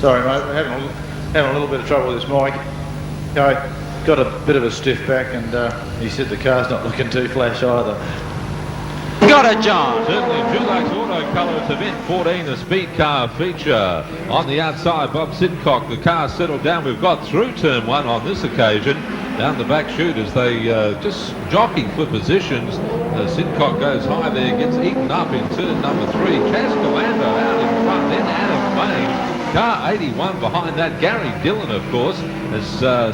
Sorry, mate. We're having a little bit of trouble with this mic. Okay, got a bit of a stiff back, and he said the car's not looking too flash either. Got it, John. Certainly, Dulux Auto Colours Event 14, the speed car feature. On the outside, Bob Sincock, the car settled down. We've got through turn one on this occasion. Down the back chute as they just jockeying for positions. Sincock goes high there, gets eaten up in turn number 3. Chas Galando out in front, then Adam Bain. Car 81 behind that. Gary Dillon, of course, as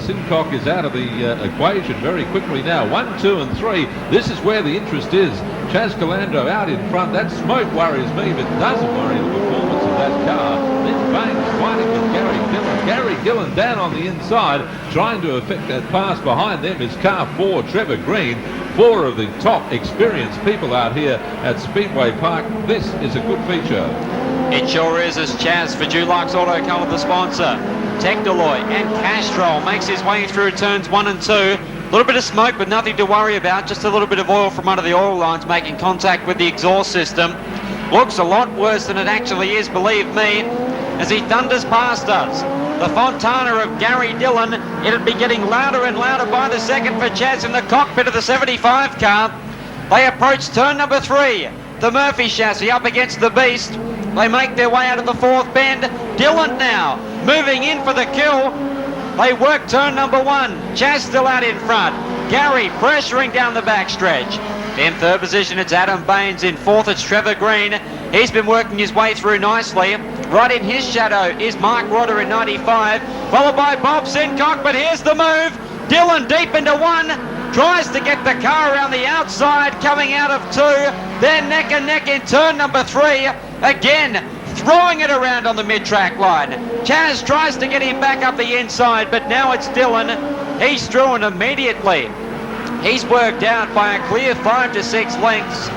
Sincock is out of the equation very quickly now. 1, 2 and 3. This is where the interest is. Chas Galando out in front. That smoke worries me, but doesn't worry the performance of that car. Then Baines fighting with Gary Dillon. Gary Dillon down on the inside, trying to effect that pass. Behind them is car 4, Trevor Green. 4 of the top experienced people out here at Speedway Park. This is a good feature. It sure is, as Chaz for Dulux Auto Colour, the sponsor. Technoloy and Castrol makes his way through turns 1 and 2. A little bit of smoke, but nothing to worry about. Just a little bit of oil from under the oil lines making contact with the exhaust system. Looks a lot worse than it actually is, believe me, as he thunders past us. The Fontana of Gary Dillon. It'll be getting louder and louder by the second for Chaz in the cockpit of the 75 car. They approach turn number 3. The Murphy chassis up against the Beast. They make their way out of the 4th bend. Dillon now moving in for the kill. They work turn number 1. Chaz still out in front. Gary pressuring down the backstretch. In 3rd position, it's Adam Baines. In 4th, it's Trevor Green. He's been working his way through nicely. Right in his shadow is Mark Rodder in 95, followed by Bob Sincock, but here's the move. Dillon deep into 1, tries to get the car around the outside, coming out of 2. They're neck and neck in turn number 3. Again, throwing it around on the mid-track line. Chaz tries to get him back up the inside, but now it's Dillon. He's through and immediately he's worked out by a clear 5 to 6 lengths.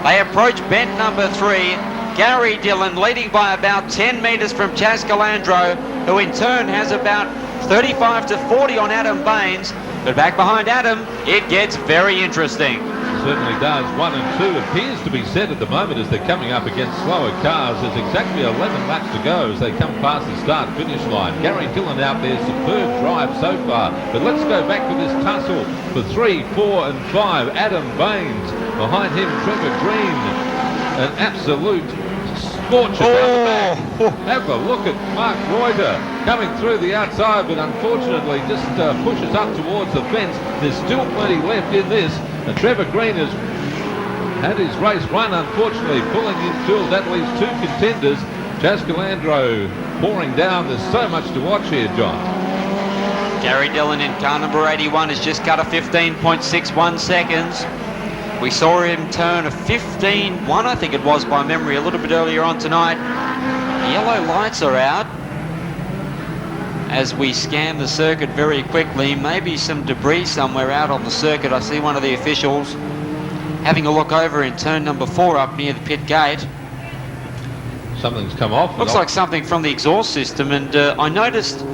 They approach bend number 3. Gary Dillon leading by about 10 metres from Chas Galandro, who in turn has about 35 to 40 on Adam Baines. But back behind Adam, it gets very interesting. Certainly does. 1 and 2 appears to be set at the moment as they're coming up against slower cars. There's exactly 11 laps to go as they come past the start-finish line. Gary Dillon out there, superb drive so far. But let's go back to this tussle for 3, 4 and 5. Adam Baines. Behind him, Trevor Green. An absolute scorcher down the back. Have a look at Mark Reuter coming through the outside, but unfortunately just pushes up towards the fence. There's still plenty left in this. And Trevor Green has had his race run, unfortunately, pulling in tools. That leaves 2 contenders. Chas Galandro pouring down. There's so much to watch here, John. Gary Dillon in car number 81 has just cut a 15.61 seconds. We saw him turn a 15.1, I think it was by memory, a little bit earlier on tonight. The yellow lights are out as we scan the circuit very quickly. Maybe some debris somewhere out on the circuit. I see one of the officials having a look over in turn number 4 up near the pit gate. Something's come off. Looks like something from the exhaust system, and I noticed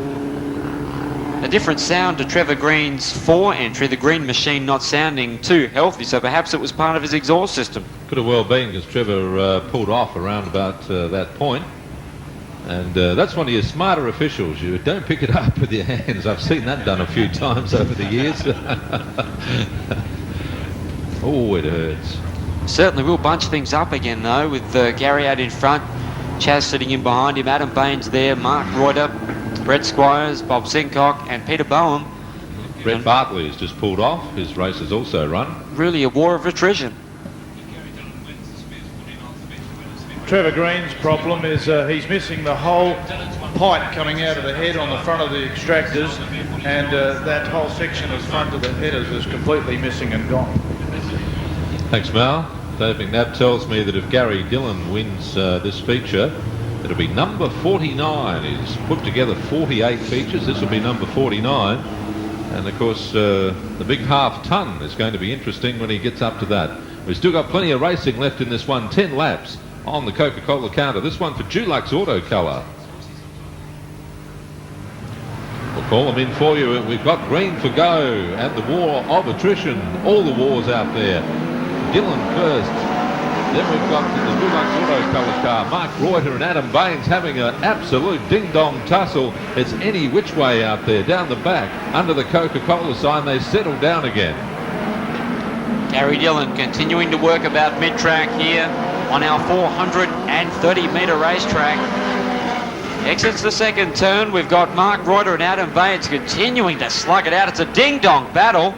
a different sound to Trevor Green's 4 entry, the Green machine not sounding too healthy, so perhaps it was part of his exhaust system. Could have well been, because Trevor pulled off around about that point. And that's one of your smarter officials. You don't pick it up with your hands. I've seen that done a few times over the years. Oh, it hurts. Certainly will bunch things up again, though, with Gary out in front, Chaz sitting in behind him, Adam Baines there, Mark Reuter, Brett Squires, Bob Sincock, and Peter Bowen. Brett Bartley has just pulled off. His race has also run. Really a war of attrition. Trevor Green's problem is he's missing the whole pipe coming out of the head on the front of the extractors, and that whole section of front of the headers is completely missing and gone. Thanks, Mal. Dave McNabb tells me that if Gary Dillon wins this feature, it'll be number 49. He's put together 48 features. This will be number 49. And of course, the big half-ton is going to be interesting when he gets up to that. We've still got plenty of racing left in this one. 10 laps on the Coca-Cola counter. This one for Dulux Auto Colour. We'll call them in for you. We've got green for go and the war of attrition. All the wars out there. Dillon first. Then we've got the Dulux Auto Colour car. Mark Reuter and Adam Baines having an absolute ding-dong tussle. It's any which way out there. Down the back, under the Coca-Cola sign, they settle down again. Gary Dillon continuing to work about mid-track here on our 430-metre racetrack. Exits the second turn. We've got Mark Reuter and Adam Baines continuing to slug it out. It's a ding-dong battle.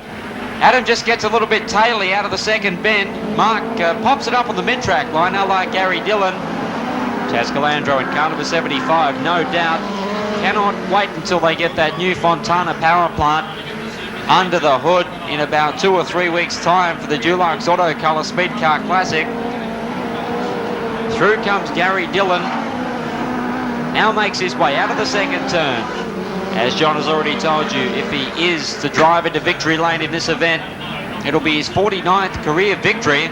Adam just gets a little bit taily out of the second bend. Mark pops it up on the mid-track line, like Gary Dillon. Chaz Calandro in car number 75, no doubt. Cannot wait until they get that new Fontana power plant under the hood in about 2 or 3 weeks' time for the Dulux Auto Colour Speed Car Classic. Through comes Gary Dillon. Now makes his way out of the second turn. As John has already told you, if he is to drive into victory lane in this event, it'll be his 49th career victory.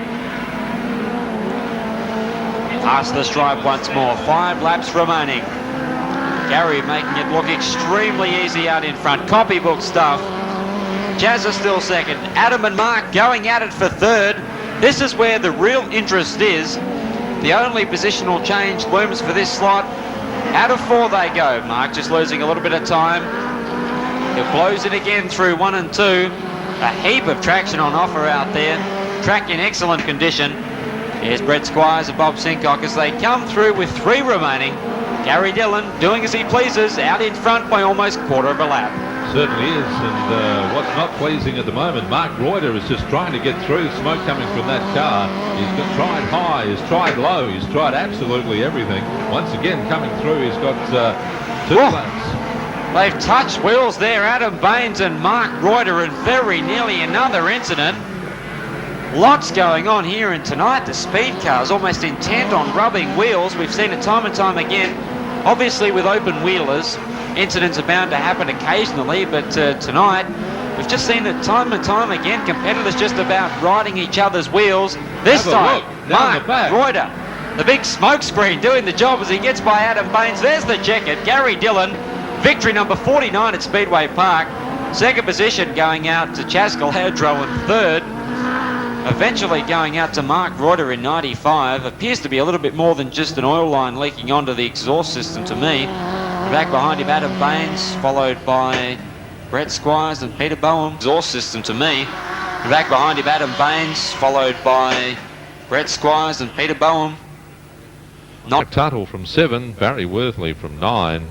Past the stripe once more, 5 laps remaining. Gary making it look extremely easy out in front. Copybook stuff. Chaz is still second. Adam and Mark going at it for third. This is where the real interest is. The only positional change looms for this slot. Out of 4 they go. Mark just losing a little bit of time. He blows it again through 1 and 2. A heap of traction on offer out there. Track in excellent condition. Here's Brett Squires and Bob Sincock as they come through with 3 remaining. Gary Dillon doing as he pleases, out in front by almost quarter of a lap. Certainly is, and what's not pleasing at the moment, Mark Reuter is just trying to get through. Smoke coming from that car. He's tried high, he's tried low, he's tried absolutely everything. Once again coming through, he's got 2 laps. They've touched wheels there, Adam Baines and Mark Reuter, and very nearly another incident. Lots going on here, and tonight the speed cars almost intent on rubbing wheels. We've seen it time and time again. Obviously with open wheelers, incidents are bound to happen occasionally, but tonight we've just seen it time and time again. Competitors just about riding each other's wheels. This time, Mark Reuter, the big smoke screen, doing the job as he gets by Adam Baines. There's the jacket. Gary Dillon, victory number 49 at Speedway Park. Second position going out to Chaz Calandro in third. Eventually going out to Mark Reuter in 95. Appears to be a little bit more than just an oil line leaking onto the exhaust system to me. Back behind him, Adam Baines, followed by Brett Squires and Peter Bowen. Exhaust system to me. Back behind him, Adam Baines, followed by Brett Squires and Peter Bowen. Mark Tuttle from 7, Barry Worthley from 9.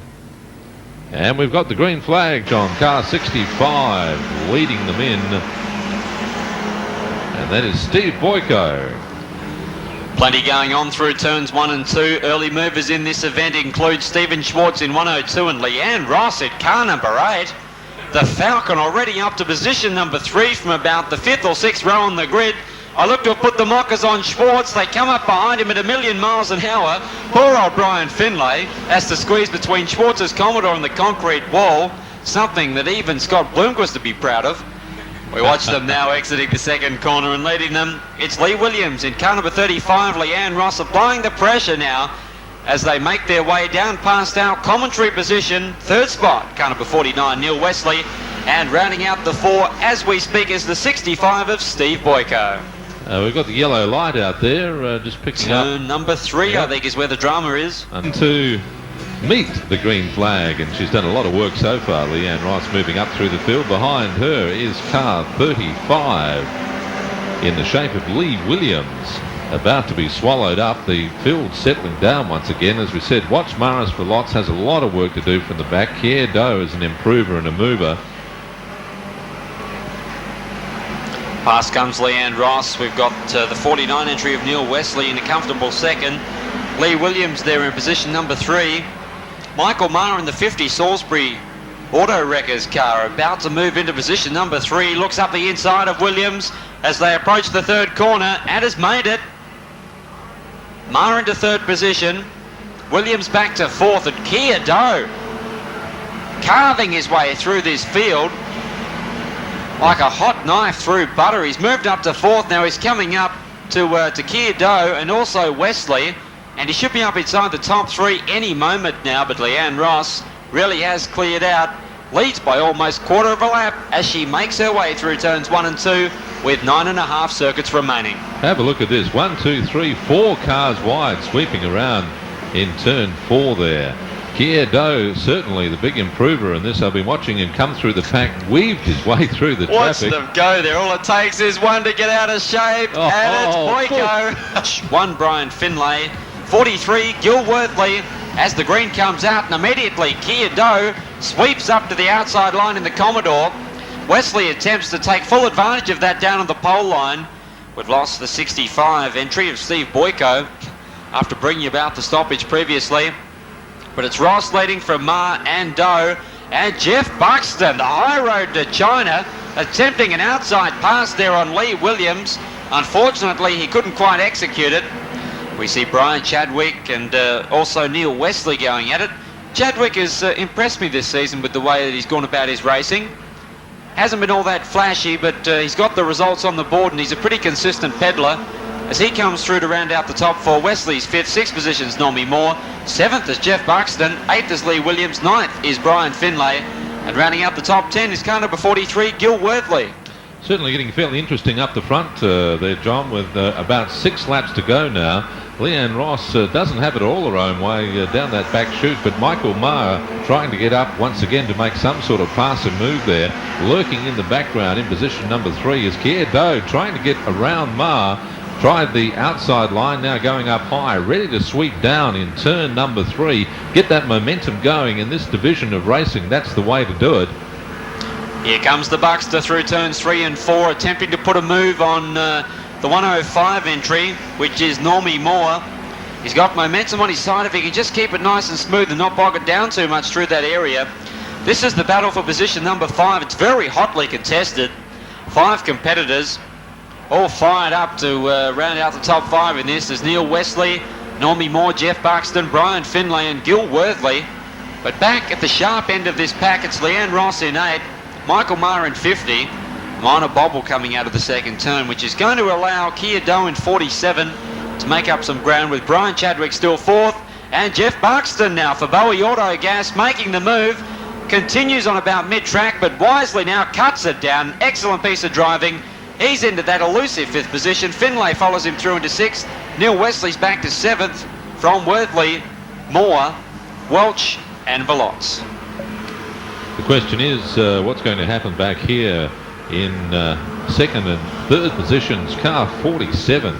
And we've got the green flag, John. Car 65 leading them in. And that is Steve Boyko. Plenty going on through turns 1 and 2. Early movers in this event include Stephen Schwartz in 102 and Leanne Ross at car number 8. The Falcon already up to position number 3 from about the 5th or 6th row on the grid. I look to have put the mockers on Schwartz. They come up behind him at 1,000,000 miles an hour. Poor old Brian Finlay has to squeeze between Schwartz's Commodore and the concrete wall. Something that even Scott Bloomquist would be proud of. We watch them now exiting the second corner, and leading them, it's Lee Williams in car number 35. Leanne Ross applying the pressure now as they make their way down past our commentary position. Third spot, car number 49, Neil Wesley. And rounding out the 4 as we speak is the 65 of Steve Boyko. We've got the yellow light out there, just picking up. Turn number 3, I think, is where the drama is. And to meet the green flag, and she's done a lot of work so far. Leanne Ross moving up through the field. Behind her is car 35 in the shape of Lee Williams, about to be swallowed up. The field settling down once again. As we said, Watch Morris for Lots has a lot of work to do from the back. Kier Doe is an improver and a mover. Past comes Leanne Ross. We've got the 49 entry of Neil Wesley in a comfortable second. Lee Williams there in position number 3. Michael Maher in the 50 Salisbury Auto Wreckers car about to move into position number 3. Looks up the inside of Williams as they approach the third corner and has made it. Maher into third position. Williams back to fourth, and Kier Doe carving his way through this field like a hot knife through butter. He's moved up to fourth now. He's coming up to Kier Doe and also Wesley, and he should be up inside the top 3 any moment now. But Leanne Ross really has cleared out, leads by almost quarter of a lap as she makes her way through turns 1 and 2 with 9.5 circuits remaining. Have a look at this. 1, 2, 3, 4 cars wide sweeping around in turn 4 there. Kier Doe, certainly the big improver in this. I've been watching him come through the pack, weaved his way through the Watch traffic. them go there. All it takes is one to get out of shape, and it's Boyko. 1 Brian Finlay, 43 Gil Worthley as the green comes out, and immediately Kier Doe sweeps up to the outside line in the Commodore. Wesley attempts to take full advantage of that down on the pole line. We've lost the 65 entry of Steve Boyko after bringing about the stoppage previously. But it's Ross leading from Maher and Doe, and Jeff Buxton, the high road to China, attempting an outside pass there on Lee Williams. Unfortunately, he couldn't quite execute it. We see Brian Chadwick and also Neil Wesley going at it. Chadwick has impressed me this season with the way that he's gone about his racing. Hasn't been all that flashy, but he's got the results on the board, and he's a pretty consistent peddler. As he comes through to round out the top 4, Wesley's 5th, 6th position's Normie Moore, 7th is Jeff Buxton, 8th is Lee Williams, 9th is Brian Finlay, and rounding out the top 10 is car number 43, Gil Worthley. Certainly getting fairly interesting up the front there, John, with about 6 laps to go now. Leanne Ross doesn't have it all her own way down that back chute, but Michael Maher trying to get up once again to make some sort of pass and move there. Lurking in the background in position number 3 is Kier Doe trying to get around Maher. Tried the outside line, now going up high, ready to sweep down in turn number 3. Get that momentum going in this division of racing. That's the way to do it. Here comes the Buxter through turns 3 and 4, attempting to put a move on the 105 entry, which is Normie Moore. He's got momentum on his side. If he can just keep it nice and smooth and not bog it down too much through that area. This is the battle for position number 5. It's very hotly contested. 5 competitors, all fired up to round out the top 5 in this. There's Neil Wesley, Normie Moore, Jeff Buxton, Brian Finlay and Gil Worthley. But back at the sharp end of this pack, it's Leanne Ross in 8, Michael Maher in 50, Minor Bobble coming out of the second turn, which is going to allow Kier Doe in 47 to make up some ground, with Brian Chadwick still 4th, and Jeff Buxton now for Bowie Auto Gas making the move. Continues on about mid-track, but wisely now cuts it down. Excellent piece of driving. He's into that elusive 5th position. Finlay follows him through into 6th. Neil Wesley's back to 7th from Worthley, Moore, Welch and Veloz. The question is what's going to happen back here in 2nd and 3rd positions. Car 47.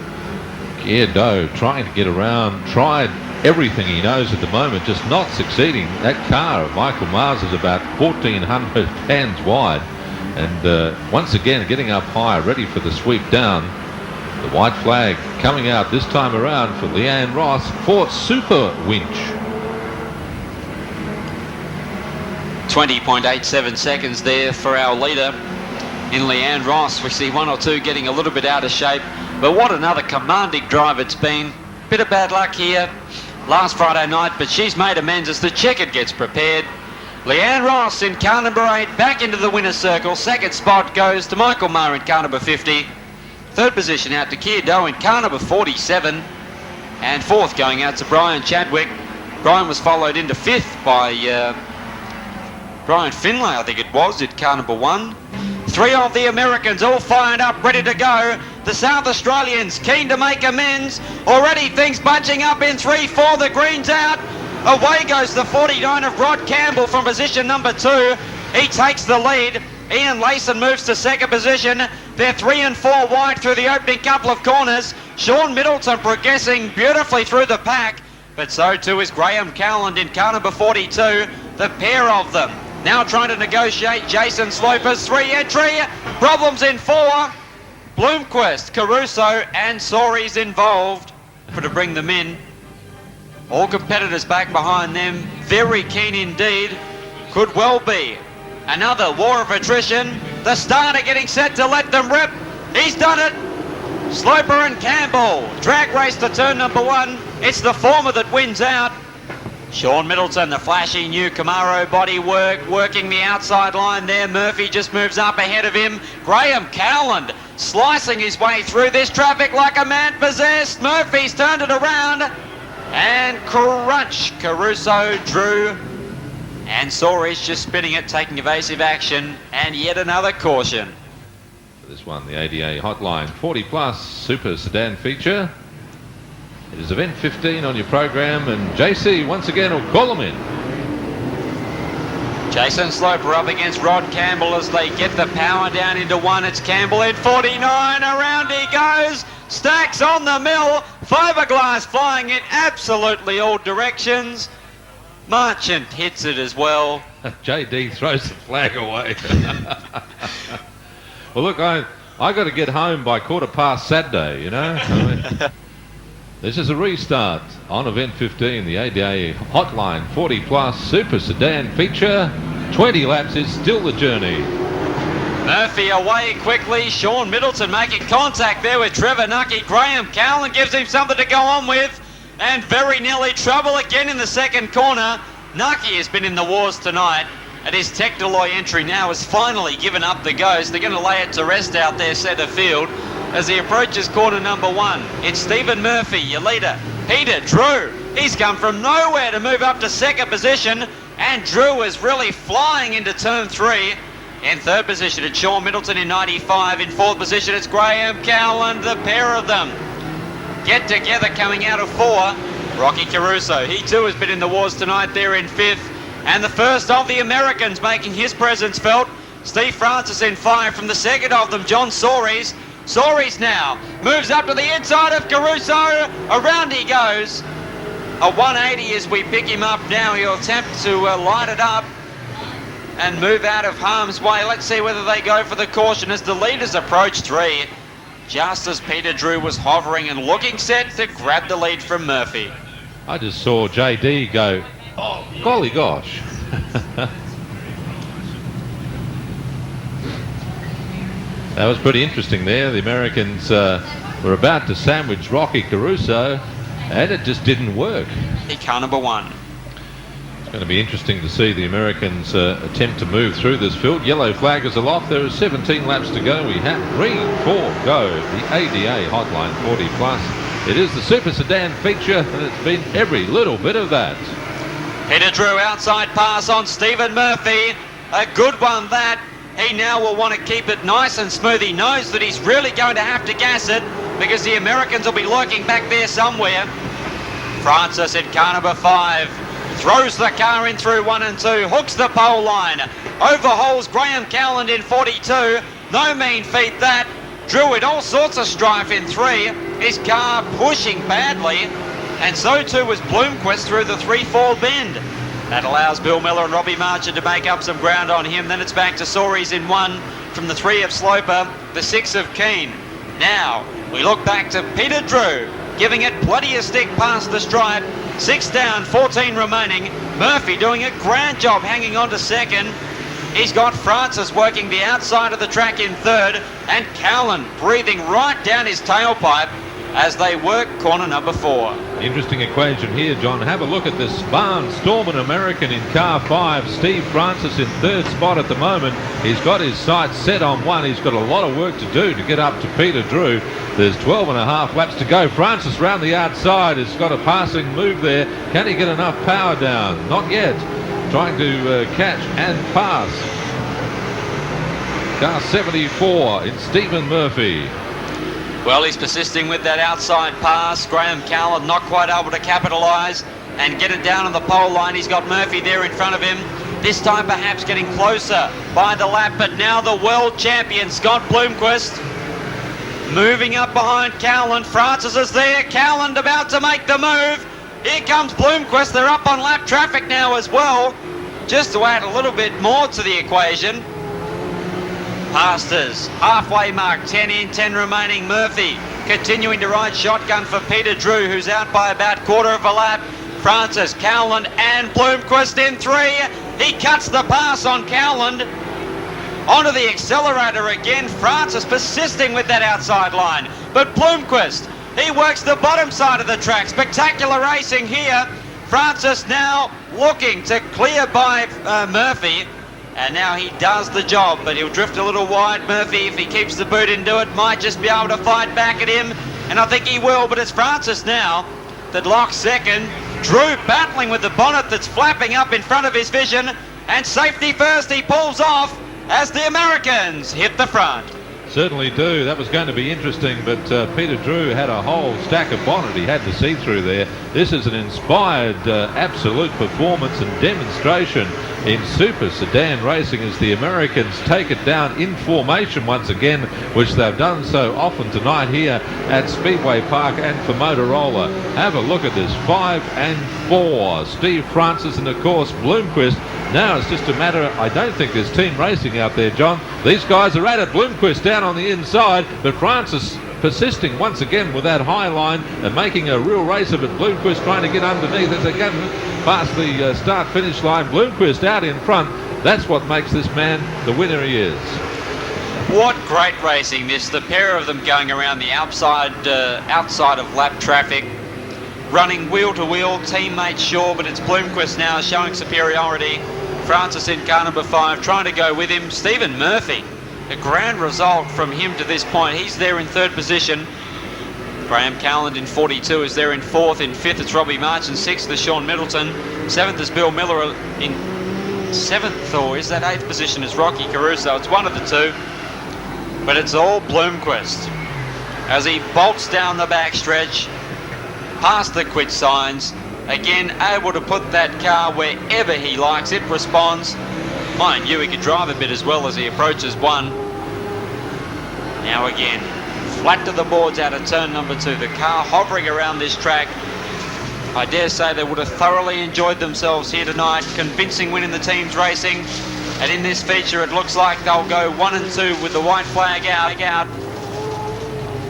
Kier Doe trying to get around, tried everything he knows at the moment, just not succeeding. That car of Michael Mars is about 1,400 hands wide. And once again, getting up high, ready for the sweep down. The white flag coming out this time around for Leanne Ross for Super Winch. 20.87 seconds there for our leader in Leanne Ross. We see 1 or 2 getting a little bit out of shape, but what another commanding drive it's been. Bit of bad luck here last Friday night, but she's made amends as the checkered gets prepared. Leanne Ross in car number 8 back into the winner's circle. 2nd spot goes to Michael Maher in car number 50. 3rd position out to Kier Doe in car number 47. And 4th going out to Brian Chadwick. Brian was followed into 5th by Brian Finlay, I think it was, in car number 1. 3 of the Americans all fired up, ready to go. The South Australians keen to make amends. Already things bunching up in 3-4. The green's out. Away goes the 49 of Rod Campbell from position number 2. He takes the lead. Ian Layson moves to second position. They're 3 and 4 wide through the opening couple of corners. Sean Middleton progressing beautifully through the pack, but so too is Graham Cowland in car number 42. The pair of them now trying to negotiate. Jason Sloper's 3 entry. Problems in 4. Bloomquist, Caruso and Soaries involved to bring them in. All competitors back behind them. Very keen indeed. Could well be another war of attrition. The starter getting set to let them rip. He's done it. Sloper and Campbell. Drag race to turn number 1. It's the former that wins out. Sean Middleton, the flashy new Camaro body work, working the outside line there. Murphy just moves up ahead of him. Graham Cowland slicing his way through this traffic like a man possessed. Murphy's turned it around. And crunch. Caruso, Drew, and Soaries just spinning it, taking evasive action. And yet another caution. This one, the ADA Hotline 40 Plus Super Sedan feature. It is event 15 on your program, and JC once again will call them in. Jason Sloper up against Rod Campbell as they get the power down into 1. It's Campbell in 49. Around he goes. Stacks on the mill. Fiberglass flying in absolutely all directions. Marchant hits it as well. JD throws the flag away. Well, look, I got to get home by 15:15 Saturday, you know. This is a restart on event 15, the ADA Hotline 40 Plus Super Sedan feature. 20 laps is still the journey. Murphy away quickly. Sean Middleton making contact there with Trevor Nucky. Graham Cowland gives him something to go on with. And very nearly trouble again in the second corner. Nucky has been in the wars tonight. And his Technoloy entry now has finally given up the ghost. They're going to lay it to rest out there centre field as he approaches corner number 1. It's Stephen Murphy, your leader. Peter Drew. He's come from nowhere to move up to second position. And Drew is really flying into turn 3. In third position, it's Sean Middleton in 95. In fourth position, it's Graham Cowland. The pair of them get together coming out of 4. Rocky Caruso, he too has been in the wars tonight there in 5th. And the first of the Americans making his presence felt. Steve Francis in 5 from the second of them, John Soaries. Soaries now moves up to the inside of Caruso. Around he goes. A 180 as we pick him up now. He'll attempt to light it up and move out of harm's way. Let's see whether they go for the caution as the leaders approach 3. Just as Peter Drew was hovering and looking set to grab the lead from Murphy. I just saw JD go, oh, golly gosh. That was pretty interesting there. The Americans were about to sandwich Rocky Caruso, and it just didn't work. He car number 1. It's going to be interesting to see the Americans attempt to move through this field. Yellow flag is aloft. There are 17 laps to go. We have 3-4 go. The ADA Hotline 40 Plus. It is the Super Sedan feature, and it's been every little bit of that. Peter Drew outside pass on Stephen Murphy. A good one that. He now will want to keep it nice and smooth. He knows that he's really going to have to gas it because the Americans will be lurking back there somewhere. Francis in car number 5. Throws the car in through 1 and 2. Hooks the pole line. Overhauls Graham Cowland in 42. No mean feat that. Drew in all sorts of strife in 3. His car pushing badly. And so too was Bloomquist through the 3-4 bend. That allows Bill Miller and Robbie Marchant to make up some ground on him. Then it's back to Soaries in 1 from the 3 of Sloper, the 6 of Keane. Now we look back to Peter Drew, giving it plenty of stick past the stripe. 6 down, 14 remaining. Murphy doing a grand job hanging on to second. He's got Francis working the outside of the track in 3rd, and Cowland breathing right down his tailpipe as they work corner number 4. Interesting equation here, John. Have a look at this barnstorming American in car 5. Steve Francis in 3rd spot at the moment. He's got his sights set on 1. He's got a lot of work to do to get up to Peter Drew. There's 12.5 laps to go. Francis round the outside has got a passing move there. Can he get enough power down? Not yet. Trying to catch and pass. Car 74 in Stephen Murphy. Well, he's persisting with that outside pass. Graham Cowland not quite able to capitalise. and get it down on the pole line. He's got Murphy there in front of him. This time perhaps getting closer by the lap, but now the world champion, Scott Bloomquist, moving up behind Cowland. Francis is there. Cowland about to make the move. Here comes Bloomquist. They're up on lap traffic now as well, just to add a little bit more to the equation. Pastors, halfway mark, 10 in, 10 remaining. Murphy continuing to ride shotgun for Peter Drew, who's out by about quarter of a lap. Francis, Cowland and Bloomquist in 3. He cuts the pass on Cowland. Onto the accelerator again. Francis persisting with that outside line. But Bloomquist, he works the bottom side of the track. Spectacular racing here. Francis now looking to clear by Murphy. And now he does the job, but he'll drift a little wide. Murphy, if he keeps the boot into it, might just be able to fight back at him. And I think he will, but it's Francis now that locks second. Drew battling with the bonnet that's flapping up in front of his vision. And safety first, he pulls off as the Americans hit the front. Certainly do. That was going to be interesting, but Peter Drew had a whole stack of bonnet he had to see through there. This is an inspired absolute performance and demonstration in super sedan racing as the Americans take it down in formation once again, which they've done so often tonight here at Speedway Park and for Motorola. Have a look at this, 5 and 4. Steve Francis and of course Bloomquist. Now it's just a matter, I don't think there's team racing out there, John. These guys are at it. Bloomquist down on the inside, but Francis persisting once again with that high line and making a real race of it. Bloomquist trying to get underneath as they get past the start-finish line. Bloomquist out in front. That's what makes this man the winner he is. What great racing this. The pair of them going around the outside of lap traffic, running wheel to wheel. Teammates sure, but it's Bloomquist now showing superiority. Francis in car number 5 trying to go with him. Stephen Murphy, a grand result from him to this point. He's there in 3rd position. Graham Cowland in 42 is there in 4th. In 5th it's Robbie March. In 6th is Sean Middleton. 7th is Bill Miller. In 7th, or is that 8th position, is Rocky Caruso. It's one of the two, but it's all Bloomquist as he bolts down the backstretch past the quit signs. Again, able to put that car wherever he likes. It responds. Mind you, he could drive a bit as well as he approaches 1. Now again, flat to the boards out of turn number 2. The car hovering around this track. I dare say they would have thoroughly enjoyed themselves here tonight. Convincing win in the team's racing. And in this feature, it looks like they'll go 1 and 2 with the white flag out.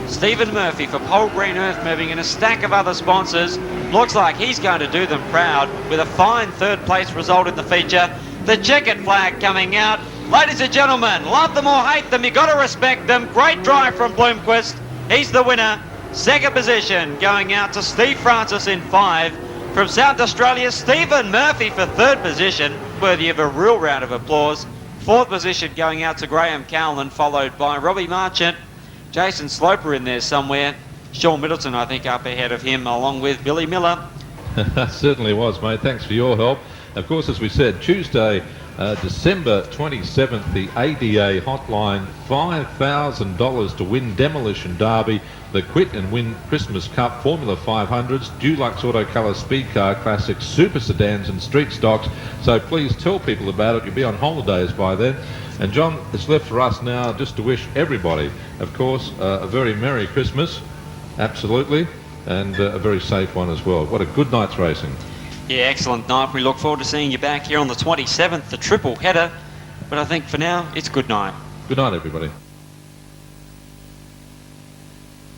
Stephen Murphy for Pole Green Earth Moving and a stack of other sponsors. Looks like he's going to do them proud with a fine 3rd place result in the feature. The checkered flag coming out. Ladies and gentlemen, love them or hate them, you got to respect them. Great drive from Bloomquist. He's the winner. 2nd position going out to Steve Francis in 5. From South Australia, Stephen Murphy for 3rd position. Worthy of a real round of applause. 4th position going out to Graham Cowland, followed by Robbie Marchant. Jason Sloper in there somewhere. Sean Middleton, I think, up ahead of him, along with Billy Miller. Certainly was, mate. Thanks for your help. Of course, as we said, Tuesday, December 27th, the ADA hotline, $5,000 to win Demolition Derby, the Quit and Win Christmas Cup, Formula 500s, Dulux Auto Colour Speed Car Classics, Super Sedans and Street Stocks. So please tell people about it. You'll be on holidays by then. And John, it's left for us now just to wish everybody, of course, a very Merry Christmas, absolutely, and a very safe one as well. What a good night's racing. Yeah, excellent night. We look forward to seeing you back here on the 27th, the triple header. But I think for now, it's good night. Good night, everybody.